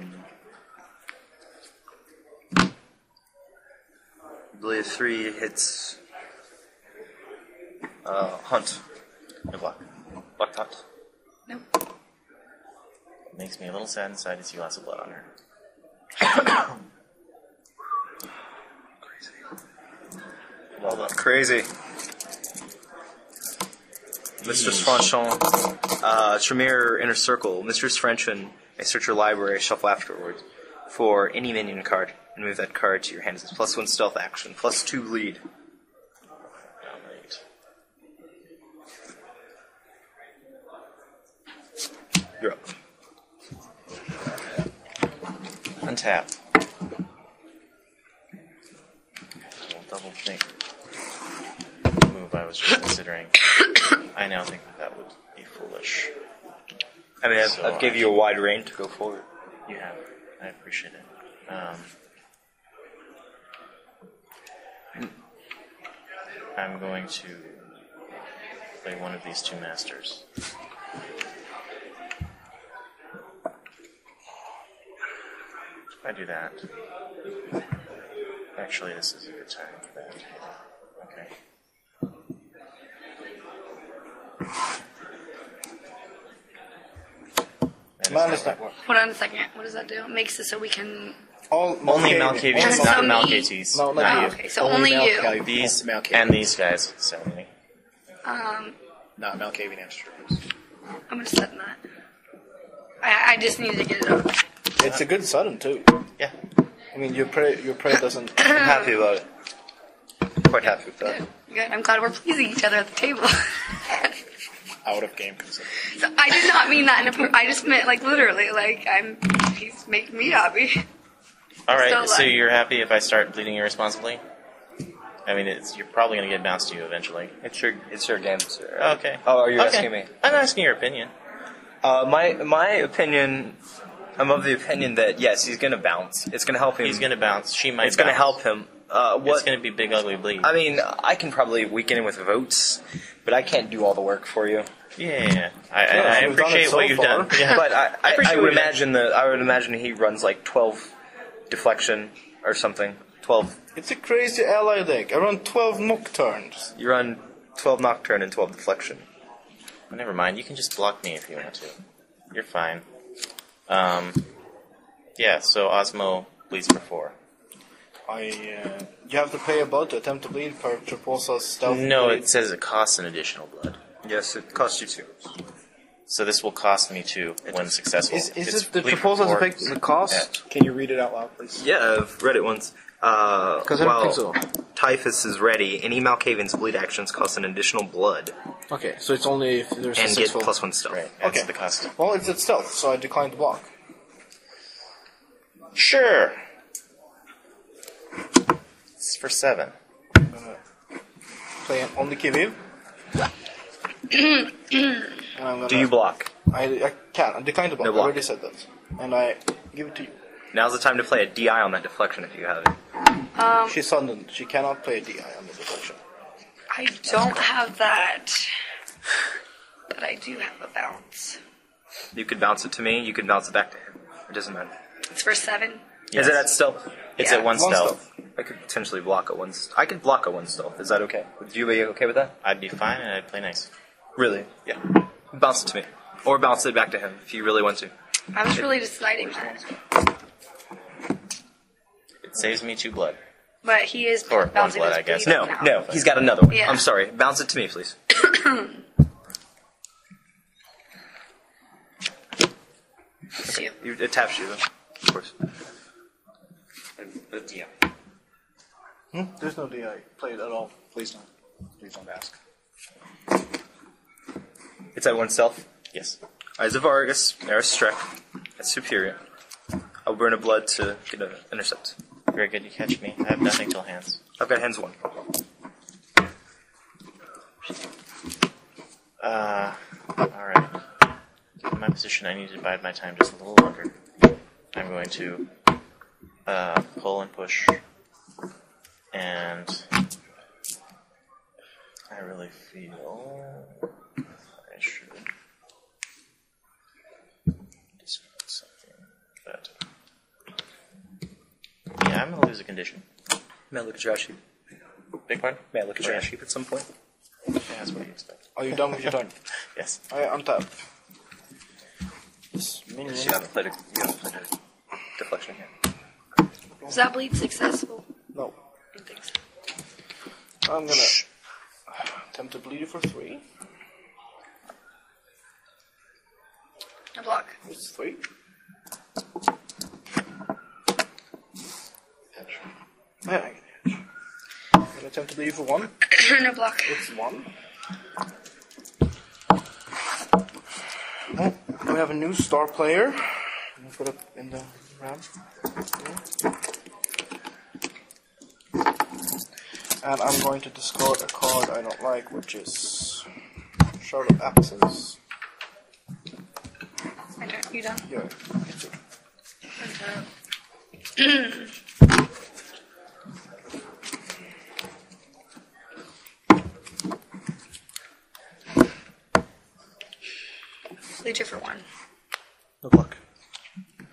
believe 3 hits. Hunt. No block. Block hunt. Nope. It makes me a little sad inside to see lots of blood on her. Well done. Crazy. Mistress Franchon. Tremere Inner Circle. Mistress Franchon may search your library, shuffle afterwards for any minion card, and move that card to your hand. It's +1 stealth action, +2 bleed. Alright. You're up. Untap. We'll double think. The move I was just considering. I now think that would be foolish. I mean, So I've gave you a wide range to go forward. You have. I appreciate it. I'm going to play one of these 2 masters. If I do that. Actually, this is a good time for that. Okay. Man, it's not Hold on a second. What does that do? It makes it so we can. Only Malkavians, So not me. Malkates. No, not Oh, you. okay, so only you. These Malkavians. and these guys. So me. Not Malkavian Amsterdam. I'm gonna set that. I just need to get it up. It's a good sudden too. Yeah. I mean, your prey doesn't. I'm happy about it. Quite happy with that. Good. I'm glad we're pleasing each other at the table. Out of game consideration. So I did not mean that. I just meant like literally. Like he's making me happy. All right. Still So alive. you're happy if I start bleeding irresponsibly? I mean, you're probably going to get bounced to you eventually. It's your game, sir. Okay. Oh, are you Okay. asking me? I'm asking your opinion. My opinion, I'm of the opinion that yes, he's gonna bounce. It's gonna help him. He's going to bounce. She might. It's gonna bounce. help him. It's What? going to be big ugly bleed. I mean, I can probably weaken him with votes, but I can't do all the work for you. Yeah. I we've done it appreciate so what you've far. done. Yeah. But I appreciate would what you've done. imagine I would imagine he runs like 12 deflection or something. 12. It's a crazy ally deck. I run 12 nocturnes. You run 12 nocturne and 12 deflection. Well, never mind. You can just block me if you want to. You're fine. Yeah. So Osmo bleeds for 4. You have to pay a blood to attempt to bleed per Triposa's stealth. No, blade. it says it costs an additional blood. Yes, it costs you 2. So this will cost me 2 when successful. Is If it's it the bleed for Triposa's 4, effect the cost? Can you read it out loud, please? Yeah, I've read it once. Because I don't think so. Typhus is ready, any Malkavian's bleed actions cost an additional blood Okay, so it's only if there's a and get successful. +1 stealth. Right. That's Okay. the cost. Well, it's at stealth, so I decline to block. Sure. It's for 7. I'm gonna play it on the Kiviv. And I'm gonna, Do you block? I can't. I decline to block. No I block. already said that. And I give it to you. Now's the time to play a DI on that deflection if you have it. She's sudden. She cannot play a DI on the deflection. I don't have that, but I do have a bounce. You could bounce it to me, you could bounce it back to him. It doesn't matter. It's for 7. Is it at stealth? It's Yeah. at 1 One stealth. I could potentially block a 1 I could block a 1 stealth. Is that okay? Would you be okay with that? I'd be fine and I'd play nice. Really? Yeah. Bounce it to me. Or bounce it back to him if you really want to. I was really deciding that, It saves me 2 blood. but he is Or 1 bouncing blood, his I guess. bleed No, now. no, he's got another one. Yeah. I'm sorry. Bounce it to me, please. It's you. It taps you, though. Of course. Yeah. There's no DI played at all. Please don't. Please don't ask. It's at 1 stealth. Yes. Eyes of Argus, Eris Strek. That's superior. I'll burn a blood to get an intercept. Very good, you catch me. I have nothing till hands. I've got hands 1. Alright. In my position, I need to bide my time just a little longer. I'm going to pull and push. And I really feel I should discard something. But yeah, I'm going to lose a condition. May I look at your sheet? Big pardon? May I look at your sheet at some point? Yeah, that's what you expect. Are you done with your turn? Yes. I untap. This minion. You haven't played a deflection here. Was that bleed successful? No. I don't think so. I'm gonna attempt to bleed you for 3. A block. It's 3. Yeah, I can hedge. I'm gonna attempt to bleed you for 1. No block. It's 1. Oh, we have a new star player. I'm gonna put it in the round. And I'm going to discard a card I don't like, which is Shard of Absence. My turn. You done? Yeah. Bleed you for 1. No luck.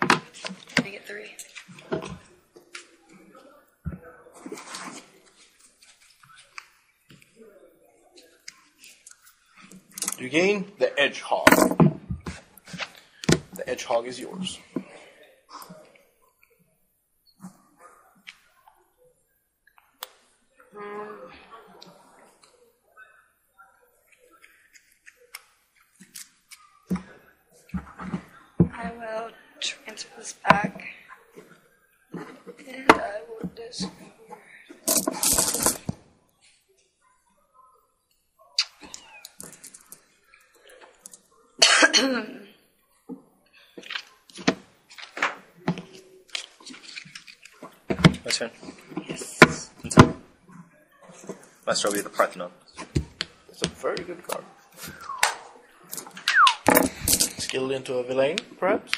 I get 3. You gain the Edge Hog. The Edge Hog is yours. I will transfer this back. And I will discard. My turn. Yes. Must be the Parthenon. It's a very good card. Skilled into a villain, perhaps?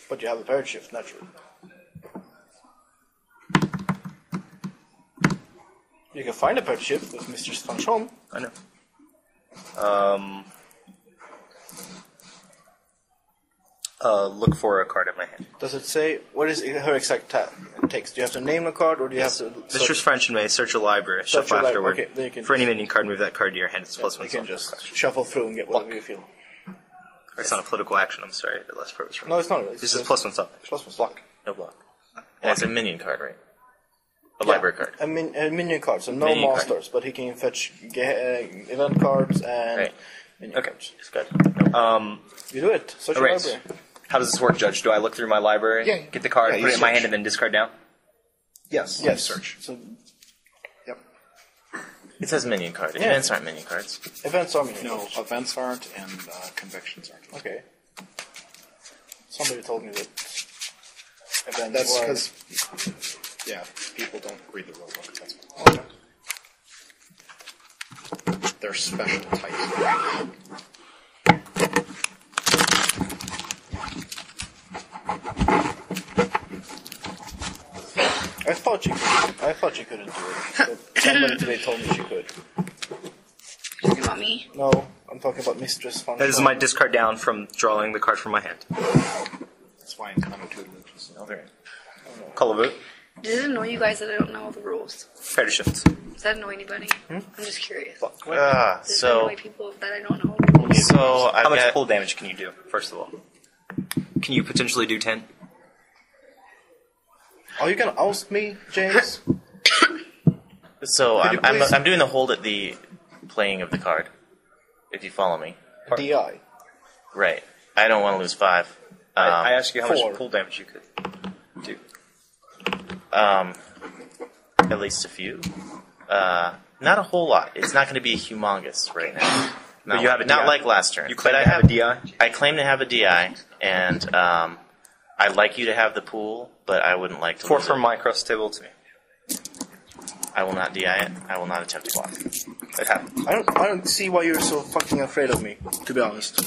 But you have a Parrot Shift, naturally. You can find a Parrot Shift with Mistress Fanchon. I know. Look for a card in my hand. Does it say, what is her exact text? Do you have to name a card, or do you have to... Mistress French may search a library, Search shuffle your afterward. okay, then you can For any minion card, move that card to your hand. It's plus one. You can just shuffle through and get whatever you feel. It's not a political action, I'm sorry. The less purpose. No, it's not. This is plus one something. Plus one block. No block. And it's a minion card, right? A library card. A minion card, so no Minion card. monsters, but he can fetch event cards and Right. minion Okay. cards. It's good. You do it. Search your Alright. library. How does this work, Judge? Do I look through my library, Yeah. get the card, Yeah, put you it in my search. hand, and then discard down? Yes. Yes. Search. So, yep. It says minion card. Yeah. Events aren't minion cards. Events are minion No, cards. events aren't and convictions aren't. Okay. Somebody told me that events That's were... because, yeah, people don't read the rule book. That's why. Okay. They're special types. I thought she couldn't do it. But somebody today told me she could. Talking about me? No, I'm talking about Mistress Fanchon. This is my discard down from drawing the card from my hand. That's why it's kind of tutelage. Okay. Call a vote. Does it annoy you guys that I don't know all the rules? Fair to shift. Does that annoy anybody? I'm just curious. Does it So annoy people that I don't know all the rules? I've How much got, pull damage can you do, first of all? Can you potentially do 10? Are you gonna oust me, James? so Could you I'm please- doing the hold at the playing of the card. If you follow me, DI. right? I don't want to lose 5. I asked you how 4. much pull damage you could do. At least a few. Not a whole lot. It's not going to be humongous right now. But you have a not DI. like last turn. You claim But to I have a DI? I claim to have a DI, and I'd like you to have the pool, but I wouldn't like to 4 lose from it. my cross table to me. I will not DI it. I will not attempt to block. It happened. I don't see why you're so fucking afraid of me, to be honest.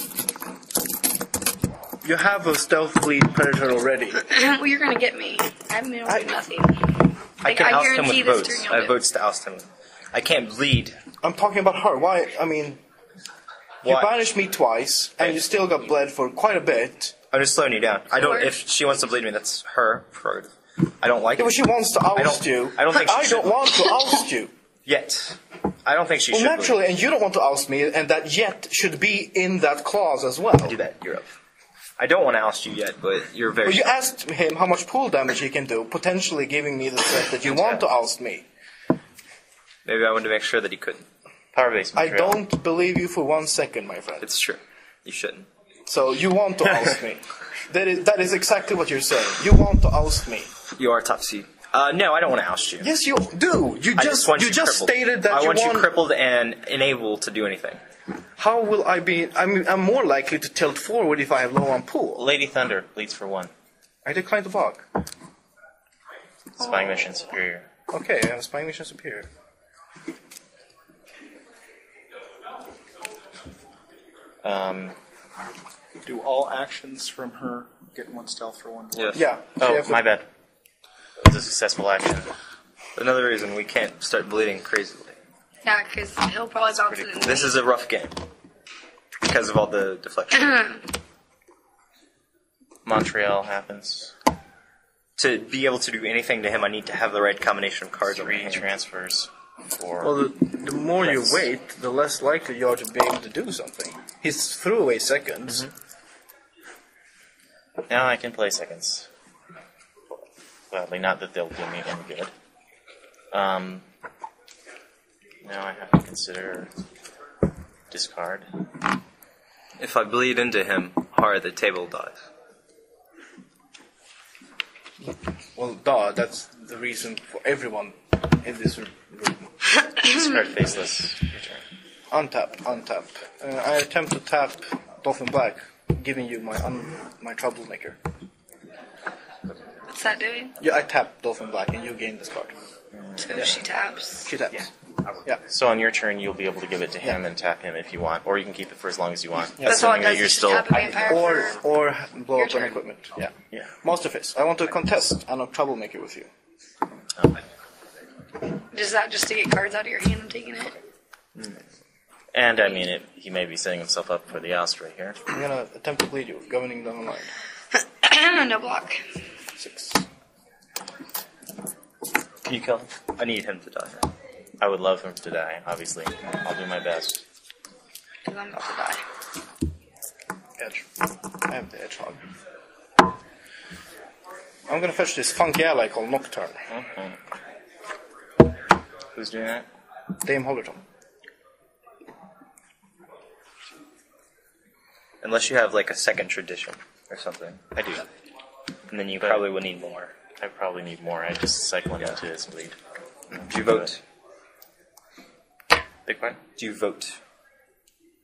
You have a stealth fleet predator already. Well, you're gonna get me. I haven't been able to do nothing. I Like, can I oust him guarantee with this votes. turn I you'll have do. votes to oust him with. I can't bleed. I'm talking about her. Why? I mean, you Why? banished me twice, and you still got bled for quite a bit. I'm just slowing you down. I don't. Sure. If she wants to bleed me, that's her prerogative. I don't like Yeah, it but she wants to oust you. I don't think she I should. don't want to oust you. yet. I don't think she Well, should. naturally, and you don't want to oust me, and that yet should be in that clause as well. do that. You're up. I don't want to oust you yet, but you're very. Well, you asked him how much pool damage he can do, potentially giving me the threat that you want to oust me. Maybe I wanted to make sure that he couldn't. Power base I material. don't believe you for 1 second, my friend. It's true. You shouldn't. So you want to oust me. That is exactly what you're saying. You want to oust me. You are top seed. No, I don't want to oust you. Yes, you do. You I just want you just crippled. stated that I you want you want. crippled and unable to do anything. How will I be? I'm more likely to tilt forward if I have low on pool. Lady Thunder leads for 1. I decline to block. Spying mission superior. Okay, I have a spying mission superior. Do all actions from her get 1 stealth for 1 block? Yes. Yeah. Oh, she has my a- bad. It was a successful action. Another reason we can't start bleeding crazily. Yeah, because he'll probably bounce it in. This is a rough game because of all the deflection. Montreal happens. To be able to do anything to him, I need to have the right combination of cards on my 3 hand. transfers. Well, the more you wait, the less likely you are to be able to do something. He's threw away seconds. Now I can play seconds. Gladly, not that they'll do me any good. Now I have to consider discard. If I bleed into him hard, the table dies. Well, that's the reason for everyone in this room. Discard faceless. Return. Untap. I attempt to tap Dolphin Black, giving you my troublemaker. What's that doing? Yeah, I tap Dolphin Black and you gain this card. So she taps. She taps. Yeah. So on your turn, you'll be able to give it to him and tap him if you want, or you can keep it for as long as you want. That's all it Assuming that does. you're Is still. tap a vampire Or blow Your up an turn. equipment. Yeah. Yeah. Masterface. I want to contest and a troublemaker with you. Is that just to get cards out of your hand and taking it? And I mean, he may be setting himself up for the oust right here. I'm gonna attempt to bleed you with governing down the line. No block. 6. Can you kill him? I need him to die. I would love him to die, obviously. I'll do my best. Because I'm about to die. Edge. I have the edge hog. I'm gonna fetch this funky ally called Nocturne. Who's doing that? Dame Hollerton. Unless you have like a second tradition or something. I do. And then you But- probably will need more. I probably need more. I just cycle him into his bleed. Do you vote? Big part? Do you vote?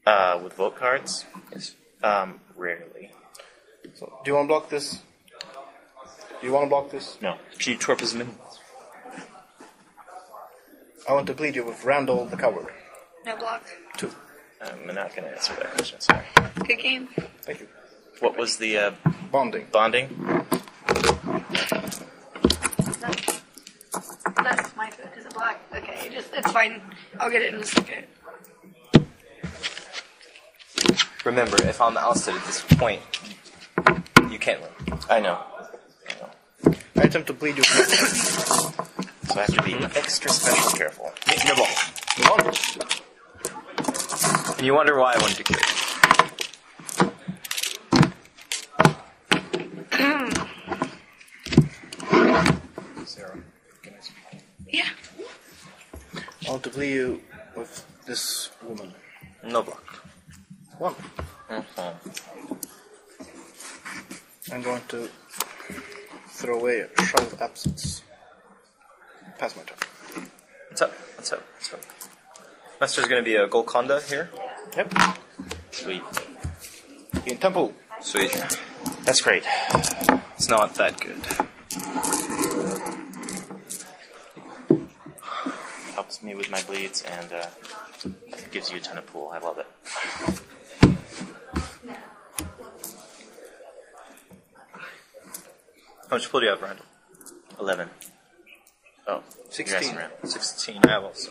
With vote cards? Yes. Rarely. So, do you want to block this? Do you want to block this? No. Can you torp his minions? I want to bleed you with Randall the Coward. No block. 2. I'm not going to answer that question, sorry. Good game. Thank you. What was the Bonding. bonding? That's my foot. Is it black? Okay, it's fine. I'll get it in a second. Remember, if I'm ousted at this point, you can't win. I know. I attempt to bleed you. So I have to be extra special careful. No ball. And you wonder why I wanted to kill you. Sarah, can I speak? Yeah. I want to bleed you with this woman. No block. 1. Mhm. I'm going to throw away a Shroud of Absence. Pass my turn. What's up? What's up? What's up? Master's gonna be a Golconda here. Yep. Sweet. In Temple. Sweet. That's great. It's not that good. Helps me with my bleeds and gives you a ton of pool. I love it. How much pull do you have, Randall? 11. Oh, 16. you're asking Randall. 16. I have also.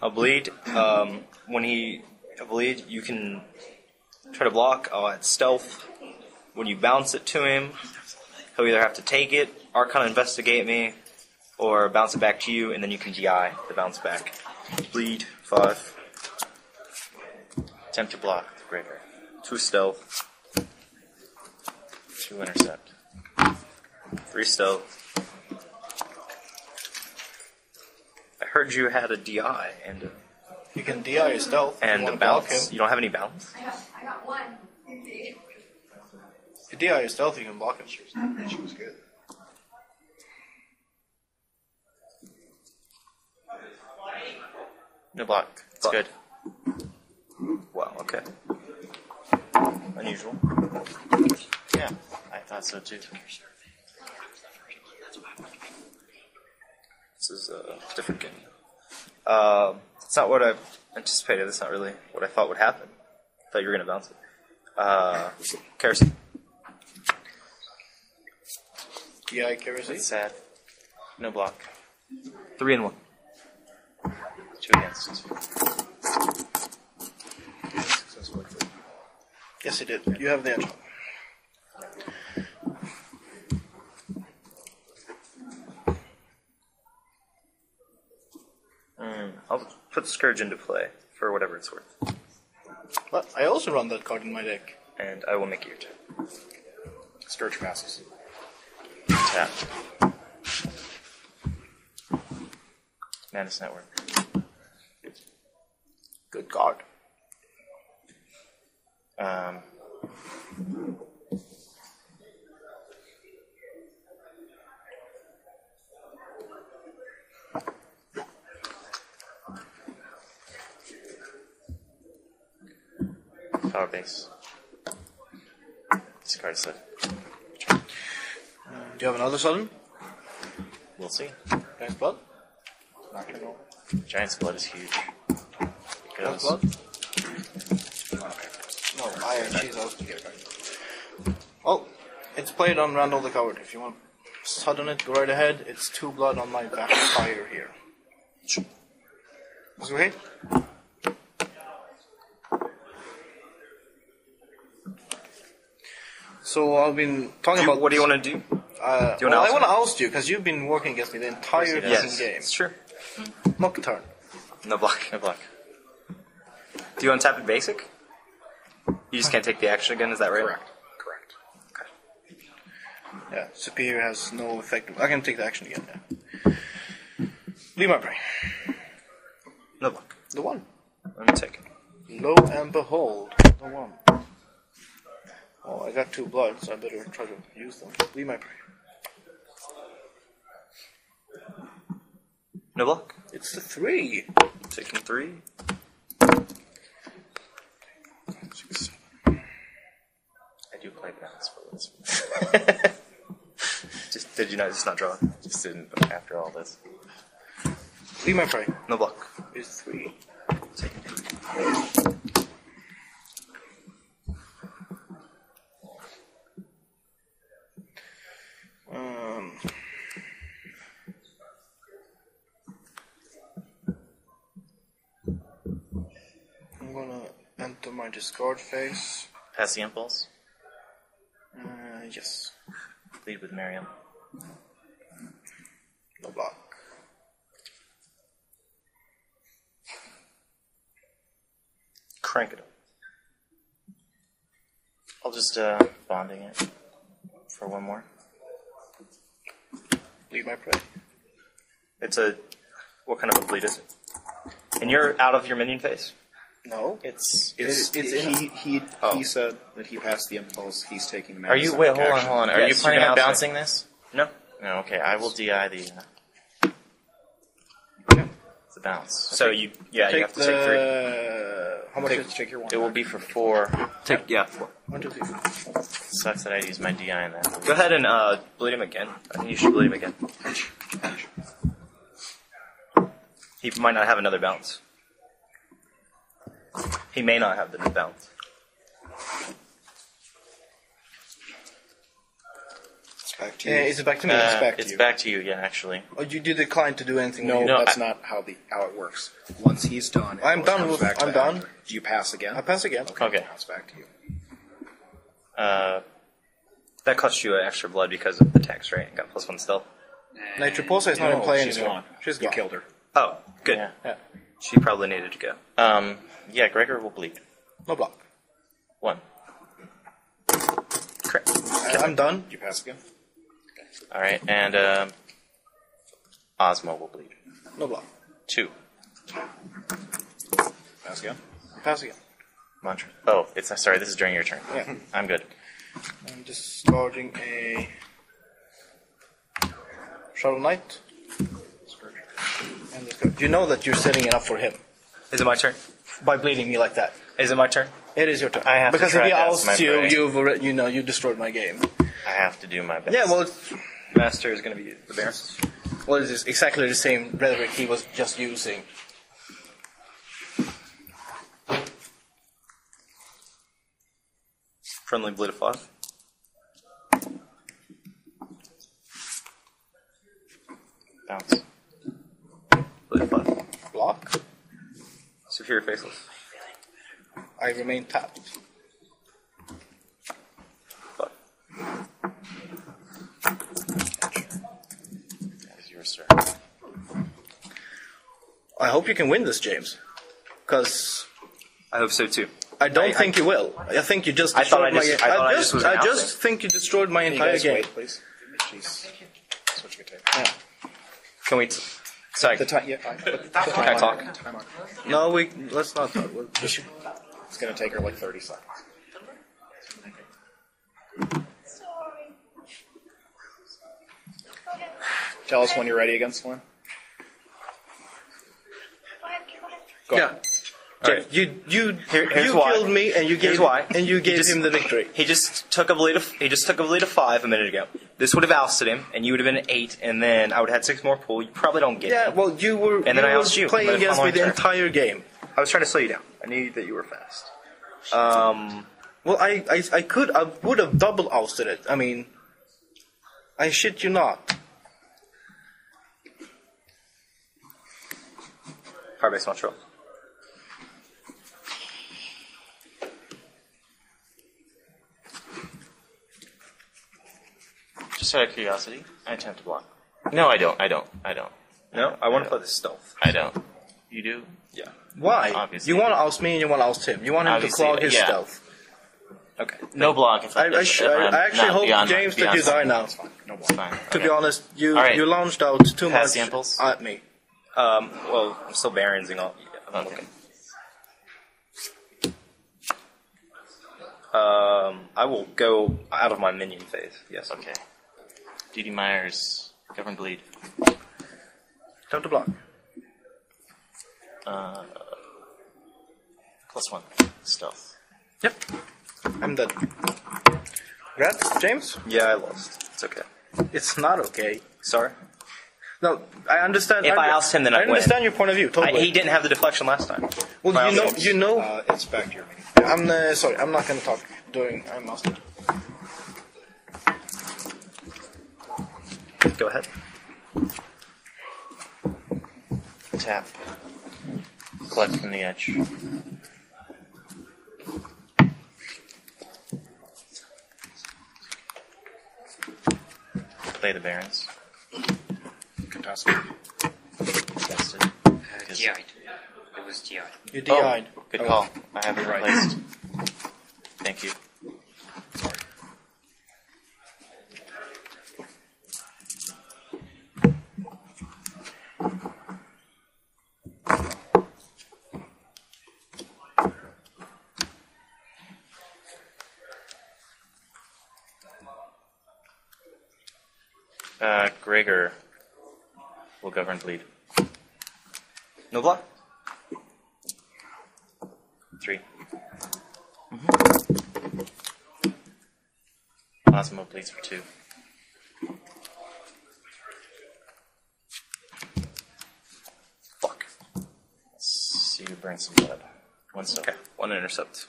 I'll bleed. When he bleed, you can try to block. I'll add stealth. When you bounce it to him, he'll either have to take it, Arcana Investigate me, or bounce it back to you, and then you can DI the bounce back. Bleed 5. Attempt to block the Graveyard. 2 stealth. 2 intercept. 3 stealth. I heard you had a DI and You can DI your stealth. and you a want to block bounce. him. You don't have any bounce? If you DI your stealth, you can block him. She was good. No block. It's Block. good. Wow, okay. Unusual. Yeah, I thought so too. This is a different game. It's not what I anticipated. That's not really what I thought would happen. I thought you were going to bounce it. Kerosene. DI Kerosene. It's sad. No block. 3 and 1. 2 against. Yes, he did. You have the edge. I'll put Scourge into play for whatever it's worth. But I also run that card in my deck. And I will make it your turn. Scourge passes. Tap. Madness Network. Good card. Power base. Discard a set. Do you have another sudden? We'll see. Giant's Blood? Not gonna roll. Giant's Blood is huge. Giant's Because Blood? No, Iron Cheese out. Well, it's played on Randall the Coward. If you want to sudden it, go right ahead. It's 2 blood on my vampire here. Is it okay? So I've been talking about. What do you want to do? I wanna oust want to me? oust you because you've been working against me the entire Yes. game. Sure. Nocturne. No block. no block. Do you want to tap it basic? You just can't take the action again, is that right? Correct. Correct. Yeah, Superior has no effect. I can take the action again. Yeah. Leave my prey. No block. The one. Let me take it. Lo and behold, the one. Oh, I got 2 blood, so I better try to use them. Leave my prey. No block. It's the 3. Taking 3. 6. I do play balance for this. Just did you not just not draw? Just didn't after all this. Leave my prey. No block. It's 3. Taking 3. I'm gonna enter my discard phase. Pass the impulse. Yes. Lead with Miriam. No block. Crank it up. I'll just bonding it for one more. Leave my prey. It's a what kind of a bleed is it? And you're out of your minion phase? No. It's He said that he passed the impulse. He's taking the Are you? madness Wait, network hold on, action. hold on. Are Yes, you you planning can on oust bouncing this? No. No. Okay, I will DI the the bounce. So you you have to take 3. How much Take, is it? take your one. It will be for 4. Take 4. 1, 2, 3, 4. Sucks that I use my DI in that. Go ahead and bleed him again. I think you should bleed him again. He might not have another bounce. He may not have the bounce. It's back to you. Yeah, is it back to me? back to It's you. back to you, yeah, actually. Or you did decline to do anything? No, with No, that's I- not how it works. Once he's done, I'm it done comes with- back to I'm the done. actor. Do you pass again? I pass again. Okay. Now it's back to you. That cost you an extra blood because of the tax, right? And got +1 stealth. Nitroposa is not in play she's anymore. gone. She's You gone. killed her. Oh, good. Yeah. Yeah. She probably needed to go. Yeah, Gregor will bleed. No block. 1. Correct. I'm done. You pass again. Alright, and Osmo will bleed. No block. 2. Pass again. Pass again. Mantra. Oh, it's sorry, this is during your turn. Yeah. I'm good. I'm discarding a Shadow Knight. And discard. You know that you're setting it up for him Is it my turn? by bleeding me like that. Is it my turn? It is your turn. I have to because try if he to oust ousts my you, prey. you've already, you destroyed my game. I have to do my best. Yeah, well, it's, Master is going to be the bear. well, it is exactly the same rhetoric he was just using. Friendly bleed of 5. Bounce. Bleed of 5. Block. Superior faceless. I remain tapped. 5. That is yours, sir. I hope you can win this, James. Because I hope so too. I don't think you will. I think you just I thought destroyed I just was I announcing. just think you destroyed my Can you entire guys game. wait, please? Jeez. Switch your tape. Yeah. Can we? Sorry. The time, yeah, fine. Can I talk? Time on. No, let's not talk. It's going to take her like 30 seconds. Tell us when you're ready against one. Go Yeah. ahead. James, you Here's why. killed me and you Here's gave why. and you gave just- him the victory. He just took a lead of 5 a minute ago. This would have ousted him, and you would have been at 8, and then I would have had 6 more pool. You probably don't get Yeah, it. well, you were And then I were oust you. playing But against me following the turn. entire game. I was trying to slow you down. I knew that you were fast. Well, I would have double ousted it. I mean, I shit you not. Power base Montreal. Just out of curiosity, I attempt to block. No, I don't. No, I want to play the stealth. I don't. You do? Yeah. Why? Obviously. You want to oust me and you want to oust him. You want him Obviously, to clog his yeah. stealth. Okay. No block. If I I'm actually not hope, beyond- James, that beyond you die now. No It's more. fine. To Okay. be honest, you All right. you launched out too Pass much the impulse. at me. Well, I'm still Baronsing all. Okay. I will go out of my minion phase. Yes. Okay. D.D. Myers, Govern Bleed. Time to block. +1. Stealth. Yep. I'm dead. Congrats, James. Yeah, I lost. It's okay. It's not okay. Sorry. No, I understand. If I oust him, then I win. understand your point of view. Totally. He didn't have the deflection last time. Well, you know. It's back to your menu. I'm sorry. I'm not going to talk during I'm ousted. Go ahead. Tap. Collect from the edge. Play the Barons. Contest. Contested. DI'd. It was DI'd. You DI'd. Good call. I have it replaced. Thank you. Gregor will govern bleed. No block. 3. Osmo bleeds for 2. Fuck. Let's see you burn some blood. 1 soak. Okay. 1 intercept.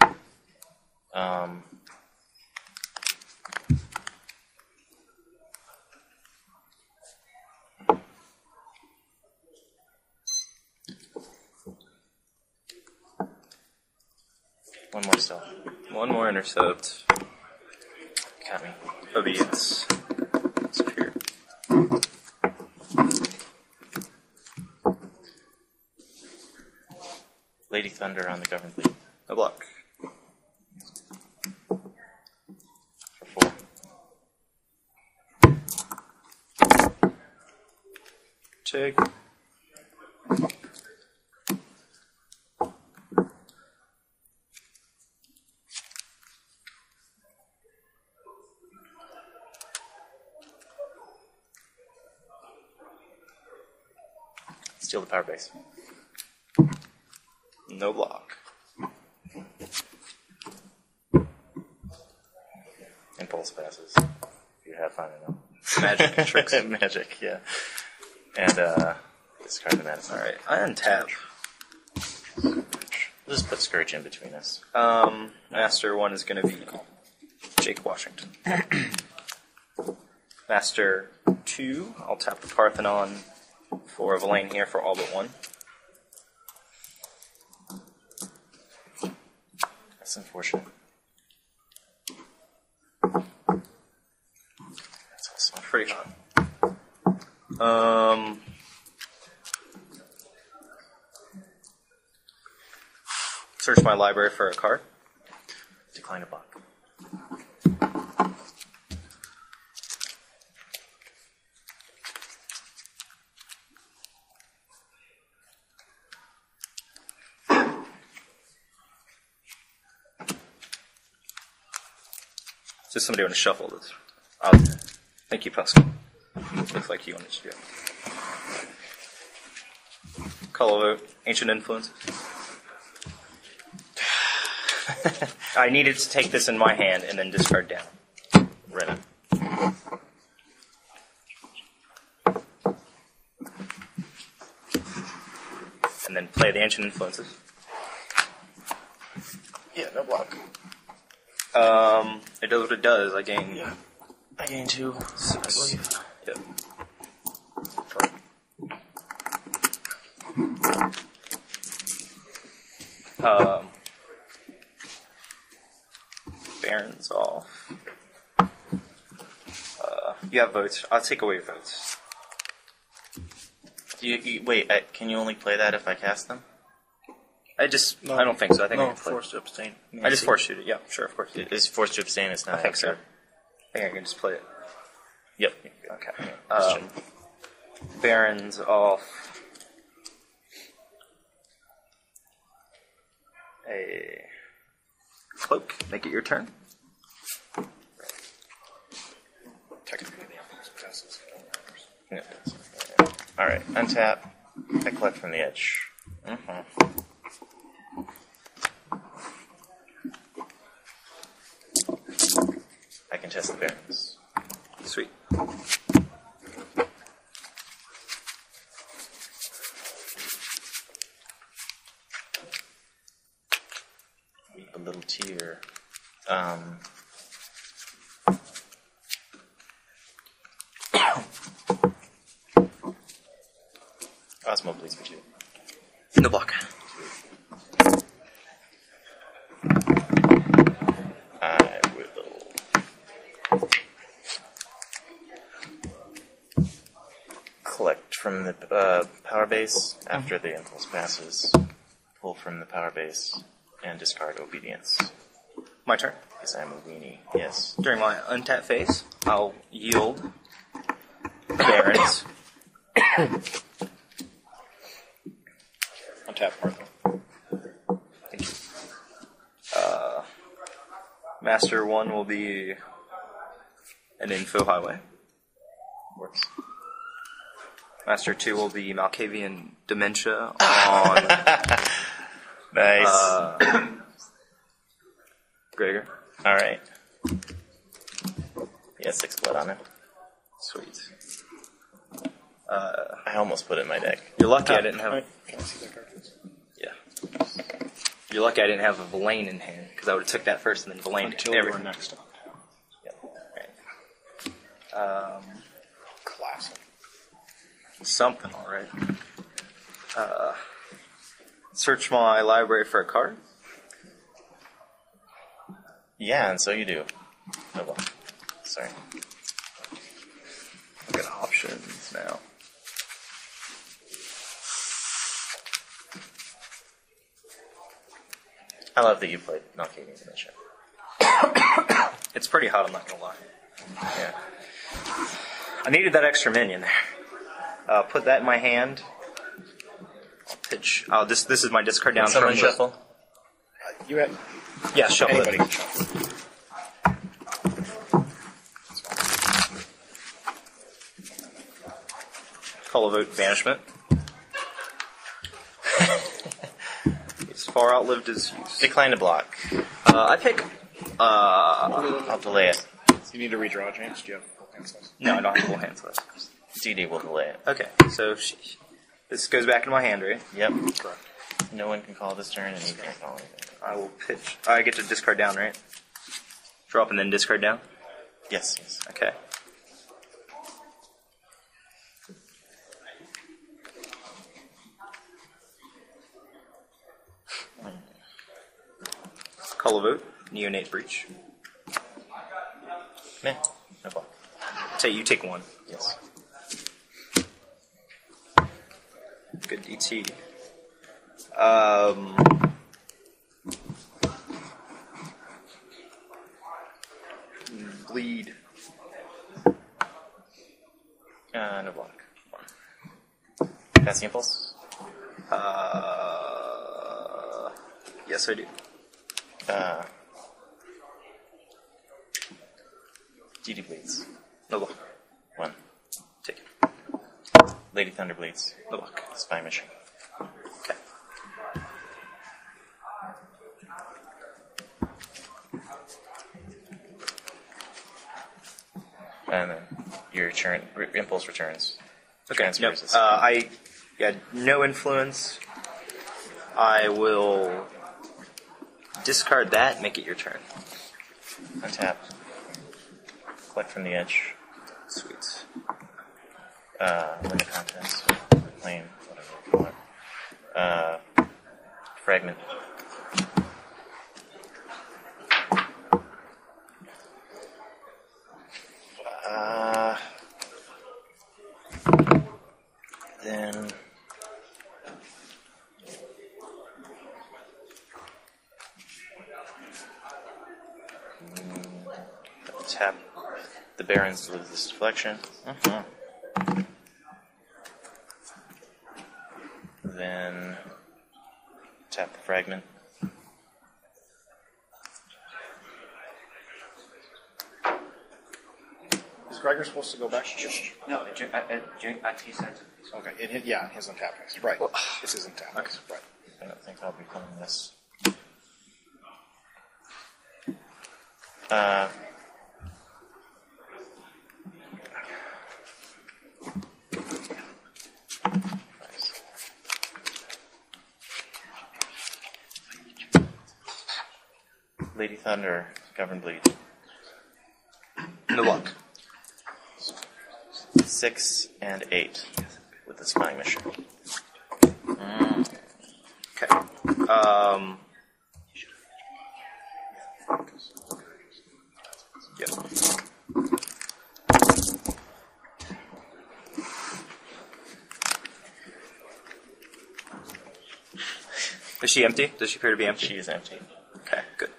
One more stealth. 1 more intercept. Got me. Obedience. Disappear. Lady Thunder on the govern bleed No block. for 4. Take. Steal the power base. No block. Impulse passes. If you have fun enough. Magic tricks. Magic, yeah. And discard the medicine. Alright, I untap. We'll just put Scourge in between us. Master 1 is going to be Jake Washington. Master 2, I'll tap the Parthenon for Villain here for all but 1. That's unfortunate. That's also Pretty hot. search my library for a card. Decline a block. Does somebody want to shuffle this? Thank you, Pascal. Looks like you wanted to do it. Call a vote. Ancient Influence. I needed to take this in my hand and then discard down. Right on. And then play the Ancient Influences. Yeah, no block. It does what it does. I gain. Yeah. I gain 2. I believe. Yep. Baron's off. You have votes. I'll take away your votes. Wait, can you only play that if I cast them? I don't think so. I think I No, can play. forced to abstain. I just force shoot it. Yeah, sure, of course. Is forced to abstain? It's not. I think so. accurate. I think I can just play it. Yep. Okay. Baron's off. A cloak. Make it your turn. Technically, the opposite passes. Yeah. All right. Untap. I collect from the edge. I can test the barons. Sweet. Weep a little tear. Osmo, please, for 2. No block. I will collect from the power base after the impulse passes, pull from the power base, and discard obedience. My turn. Because I'm a weenie. Yes. During my untap phase, I'll yield Barons. Untap Partho. Thank you. Master 1 will be an info highway. Works. Master 2 will be Malkavian Dementia on Nice. Gregor. Alright. Yeah, 6 blood on it. Sweet. I almost put it in my deck. You're lucky I didn't have. Can I see that card, please? Yeah. You're lucky I didn't have a Villain in hand because I would have took that first and then Villain Until you were everything. next on. Yep. Right. Classic. Something, all right. Search my library for a card. Yeah, and so you do. Oh well. Sorry. Look at options now. I love that you played Malkavian Dementia. It's pretty hot, I'm not gonna lie. Yeah. I needed that extra minion there. Put that in my hand. I'll pitch. This is my discard down Someone turn. shuffle? You had Yeah, shuffle anybody it. can shuffle. Call a vote banishment. It's far outlived its use. Decline to block. I pick. I'll delay it. You need to redraw, James. Do you have full hand size? No, I don't have full hand size. DD will delay it. Okay, so this goes back into my hand, right? Yep. Correct. No one can call this turn, and you can't call anything. I will pitch. I get to discard down, right? Drop and then discard down? Yes, yes. Okay. Call a vote. Neonate breach. Meh. No block. Say you take 1. Yes. Good DT. Pass the impulse. Yes, I do. GD bleeds. No block. 1. Take it. Lady Thunder bleeds. No block. Spy mission. Okay. And then your impulse returns. Okay. Nope. Transfers this. I got no influence. I will discard that. Make it your turn. Untap. Collect from the edge. Sweet. Win the contest. Claim. Whatever you want. Fragment. Then tap the Barons to lose this deflection. Then tap the fragment. Is Gregor supposed to go back? No, at his end. Okay, yeah, his untap next. Right. This is untap next. Right. I don't think I'll be playing this. Lady Thunder, Govern Bleed. No block. 6 and 8 with the spying mission. Okay. Yep. Is she empty? Does she appear to be empty? She is empty. Okay, good.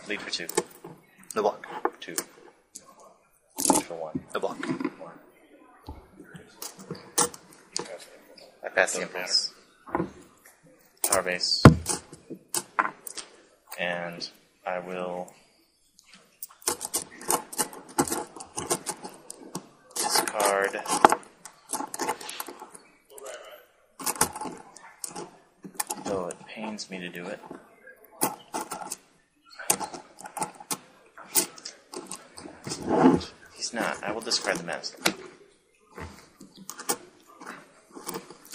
Lead for 2. No block. 2. Lead for 1. No block. I pass the impulse. Power base. And I will discard though it pains me to do it. He's not. I will discard the master.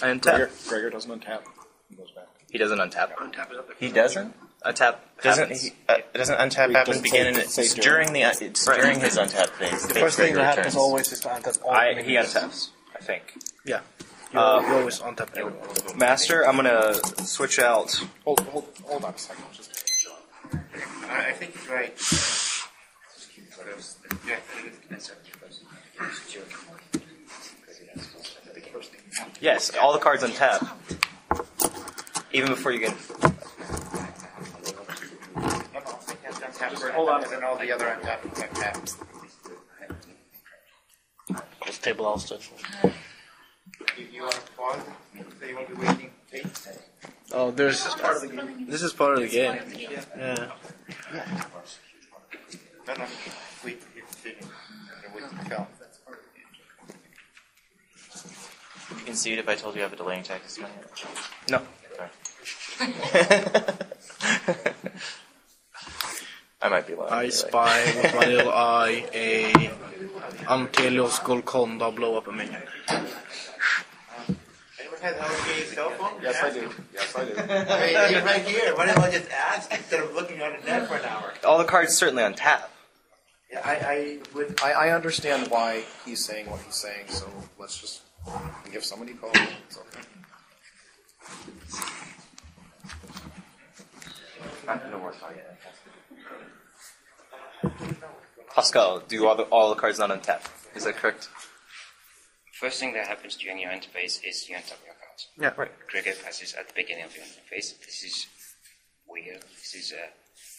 I untap. Gregor doesn't untap. He goes back. He doesn't untap. He doesn't? Untap Doesn't happens. he? Doesn't untap happen begin? It's during the during his untap phase. The first thing that happens always is to untap all He enemies. untaps, I think. Yeah. You always untap everyone. Master, I'm gonna switch out. Hold on a second. Just I think he's right. Yes, all the cards untap. Even before you get. hold on, and then all the other untapped. This table all stuff. You want to pause? So you won't be waiting. Oh, there's. This is part of the game. This is part of the game. Yeah. No. Wait. You concede if I told you I have a delaying tactic in my hand? No. I might be lying. I spy with my little eye a Antelios Golconda blow up a minion. Anyone has LG cell phone? Yes, I do. I mean, you're right here. Why don't I just ask instead of looking on the net for an hour? All the cards certainly untap. Yeah, I understand why he's saying what he's saying, so let's just give somebody a call. It's okay. Pascal, do all the cards not untap? Is that correct? First thing that happens during your end phase is you untap your cards. Yeah, right. Gregor passes at the beginning of your end phase. This is weird. This is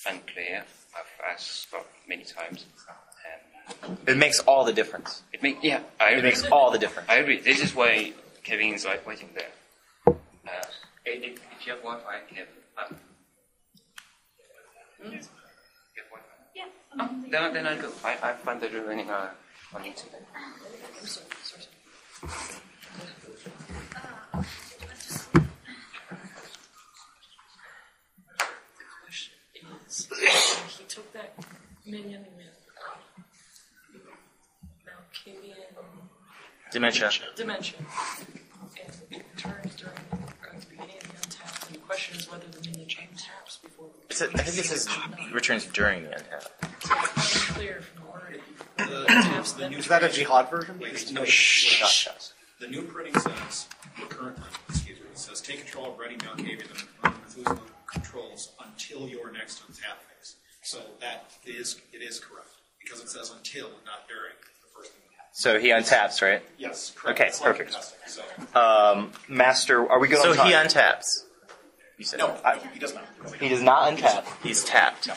unclear. I've asked about many times. It makes all the difference. I agree. It makes all the difference. I agree. This is why Kevin is like waiting there. If you have Wi-Fi, Kevin. You have Wi-Fi? Yeah. Then I'll go. I find the remaining on YouTube. He took that minion with Malkavian Dementia. and it turns during the beginning of the untap, and the question is whether the minion taps before the I think it says returns during the untap. it's unclear from the wording. Taps then Is that a jihad version? No, the new printing says, the current excuse me, it says take control of Ready Malkavian and Methuselah controls until your next untap phase. So it is correct because it says until, not during the first thing that happens. So he untaps, right? Yes, correct. Okay, It's like perfect. testing, so. Master, are we good So on time? he untaps. You said. No, he does not. He does not untap. He's tapped.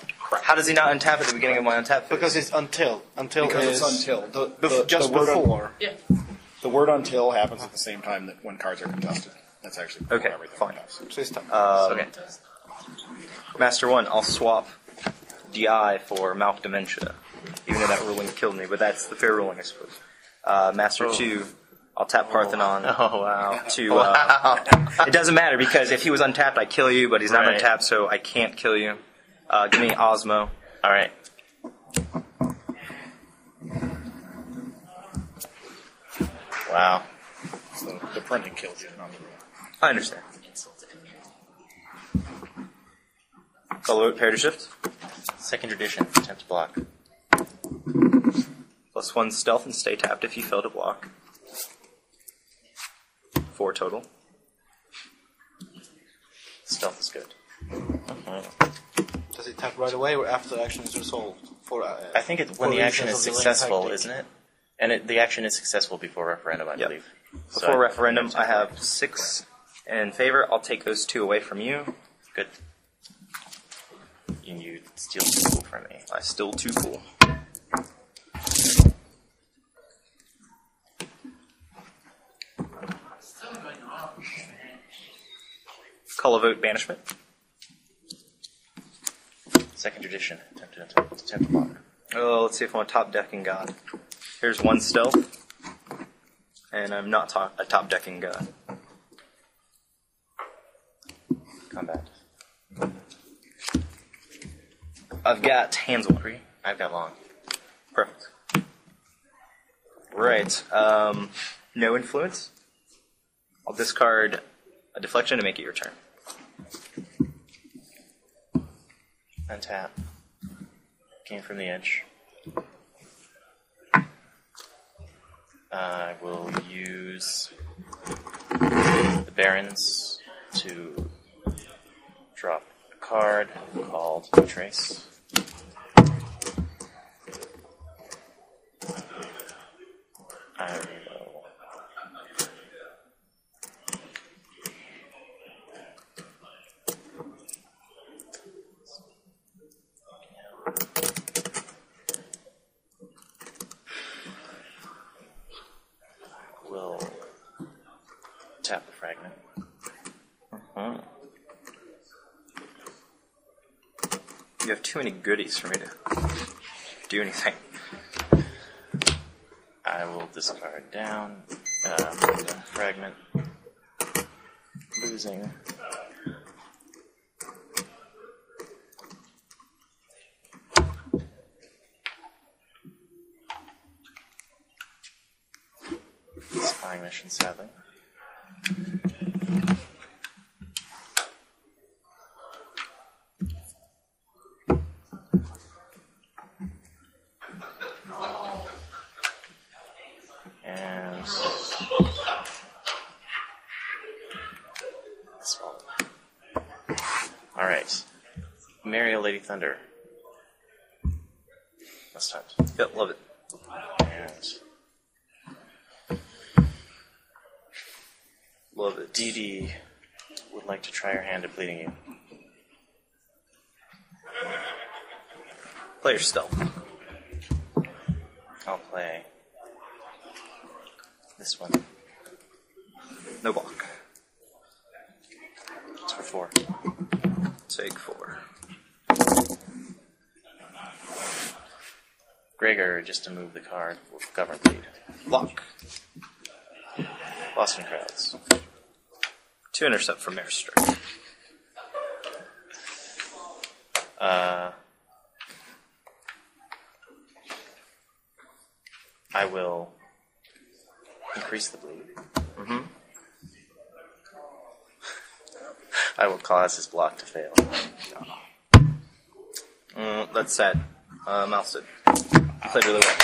How does he not untap at the beginning of my untap phase? Because it's until. Until Because is it's until. just the word before. Yeah. The word until happens at the same time that when cards are contested. That's actually before Okay, everything fine. happens. So it's time. Okay. Master 1, I'll swap DI for Malk Dementia, even though that ruling killed me, but that's the fair ruling, I suppose. Master 2, I'll tap Parthenon Oh wow. to. It doesn't matter because if he was untapped, I kill you, but he's not Right. untapped, so I can't kill you. Give me Osmo. All right. Wow. So the printing kills you, not the rule. I understand. Follow it, pair to shift. Second edition. Attempt to block. +1 stealth and stay tapped if you fail to block. 4 total. Stealth is good. Does it tap right away or after the action is resolved? For, I think it's when for the action is reasons of delaying successful, tactic. isn't it? And the action is successful before referendum, I Yep. believe. Before referendum, I have 6 in favor. I'll take those 2 away from you. Good. You steal 2 cool from me. I still 2 cool. Call a vote banishment. Second edition. Attempt to block. Oh, let's see if I'm a top decking god. Here's 1 stealth. And I'm not a top decking god. Combat. I've got hands on. 3. I've got long. Perfect. Right. No influence. I'll discard a deflection to make it your turn. Untap. Came from the edge. I will use the Barons to drop a card called Trace. I will tap the fragment. You have too many goodies for me to do anything. I will discard down the fragment, losing. Spying mission, sadly. And swallow. All right, marry a Lady Thunder. Must hunt. Yep, love it. And Love it. Dee Dee would like to try her hand at bleeding you. Play your stealth. I'll play this one. No block. It's for 4. Take 4. Gregor, just to move the card, will govern bleed. Block. Boston Crowds. 2 intercept from airstrike. I will increase the bleed. Mm-hmm. I will cause his block to fail. That's sad. Mouse did. Played really well.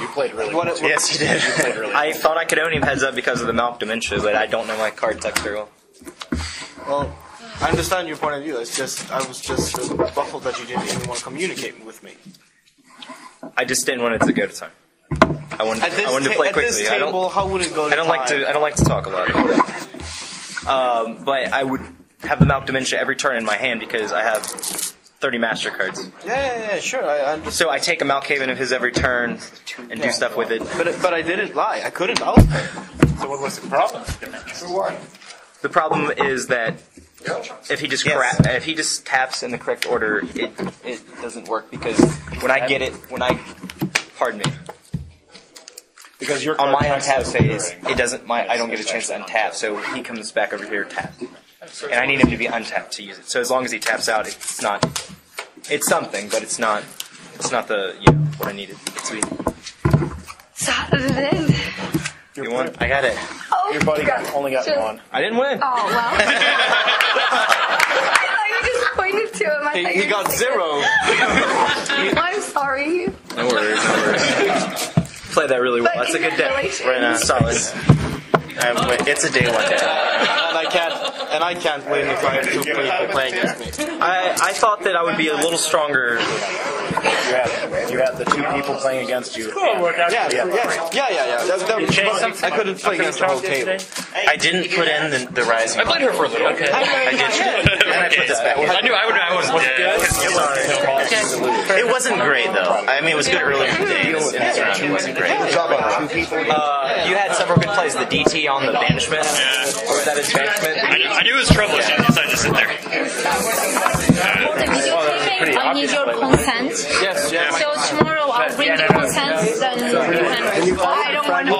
You played really well. Yes, you did. I thought I could own him heads up because of the Malk Dementia, but I don't know my card text very well. Well, I understand your point of view. It's just I was just baffled that you didn't even want to communicate with me. I just didn't want it to go to time. I wanted to play quickly. At this table, how would it go? I don't like to talk a lot. But I would have the Malk Dementia every turn in my hand because I have 30 master cards. Yeah, sure. I understand. So I take a Malkaven of his every turn and do stuff with it. But I didn't lie. I couldn't outplay. So what was the problem? For what? The problem is that if he just taps in the correct order, it doesn't work because when I get it, pardon me. Because your on my untap phase, it doesn't. I don't get a chance to untap, so he comes back over here tapped, and I need him to be untapped to use it. So as long as he taps out, it's not. It's something, but it's not. It's not the what I needed it to be. So how did it end? You won. I got it. Oh, Your buddy only got one. I didn't win. Oh well. I thought you just pointed to him. He got 0. I'm sorry. No worries. Played that really well. That's a good deck. Right now, solid. It's a day 1 deck. And I can't win if I have 2 people playing against me. I thought that I would be a little stronger. You had the 2 people playing against you. Yeah. I couldn't play against the whole table. I didn't put in the rising. I played her for a little. Okay. I did. And I put this back in. I knew I wasn't dead. It wasn't great though. I mean, it was good early in the day. In this round, it wasn't great. You had several good plays. The DT on the banishment. Or was that his banishment? I knew it was trouble as soon as you decided to sit there. I need your consent. Yes. So tomorrow I'll bring the consent, then you can. I don't want to.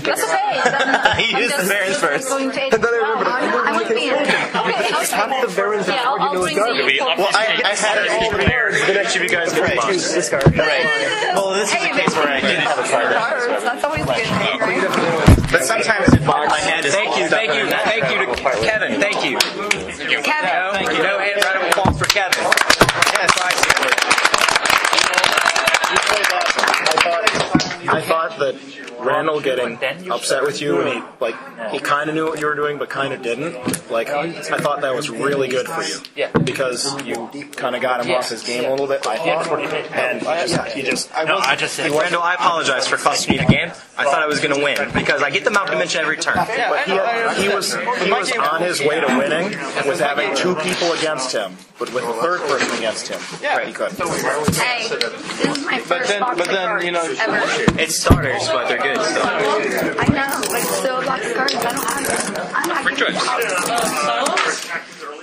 That's okay. He used the Barons first. I would be in. Yeah, I'll bring the. Well, I had it all prepared. Then each of you guys could choose this card. Right. Well, this is a case where I didn't have a card. That's always a good thing, right? But sometimes it bogs my head. Thank you to Kevin. Thank you. Kevin. Thank you. No hand round of applause for Kevin. Yes, I thought that Randall getting upset with you, and he kind of knew what you were doing, but kind of didn't. I thought that was really good for you. Yeah. Because you kind of got him off his game a little bit, I thought. And he just... Randall, I apologize for costing you the game. I thought I was going to win because I get the Malk Dimension every turn. But he was on his way to winning with having 2 people against him, but with a 3rd person against him. Yeah. He couldn't. Hey, this is my first box of cards ever. It's starters, but they're good. So. I know, but still box of cards. I don't have it. I'm not Quick choice.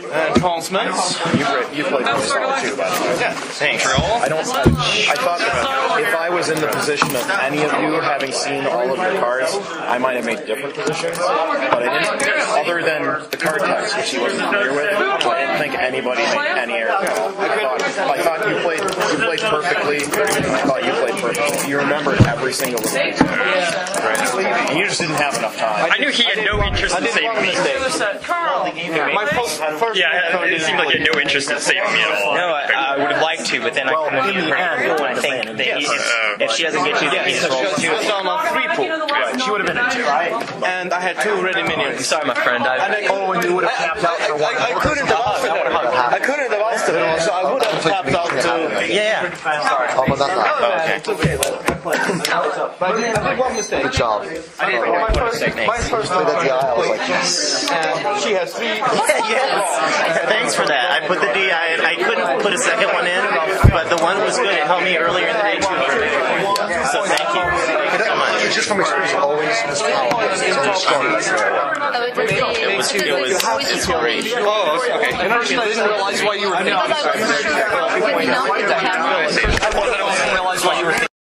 Announcements. You played really solid too, by the way. Thanks. I thought that if I was in the position of any of you having seen all of your cards, I might have made different positions. But I didn't, other than the card text, which he wasn't familiar with, I didn't think anybody made any error. I thought you played perfectly. I thought you played perfectly. You remembered every single mistake. Right. And you just didn't have enough time. I knew he had no interest in saving me. My first Yeah, it seemed like he had no interest in saving me at all. No, I would have liked to, but then I couldn't get her. I think that if she doesn't get you, then he's rolled she was down on 3 pool. She would have been in 2, right? And I had 2 ready minions. Sorry, my friend. And you would have tapped out for 1. I couldn't have ousted her. I couldn't have ousted her, so I would have tapped out to... Yeah. Sorry. Okay. But I did one mistake. Good job. I did my first Played at the eye, I was like, yes. and she has 3. Yes. Thanks for that. I put the D. I couldn't put a second one in, but the one was good. It helped me earlier in the day too. So thank you. Thank you so much. Just from experience, always this It was great. Oh, okay. And I didn't realize why you were thinking. Because I was I didn't realize why you were thinking.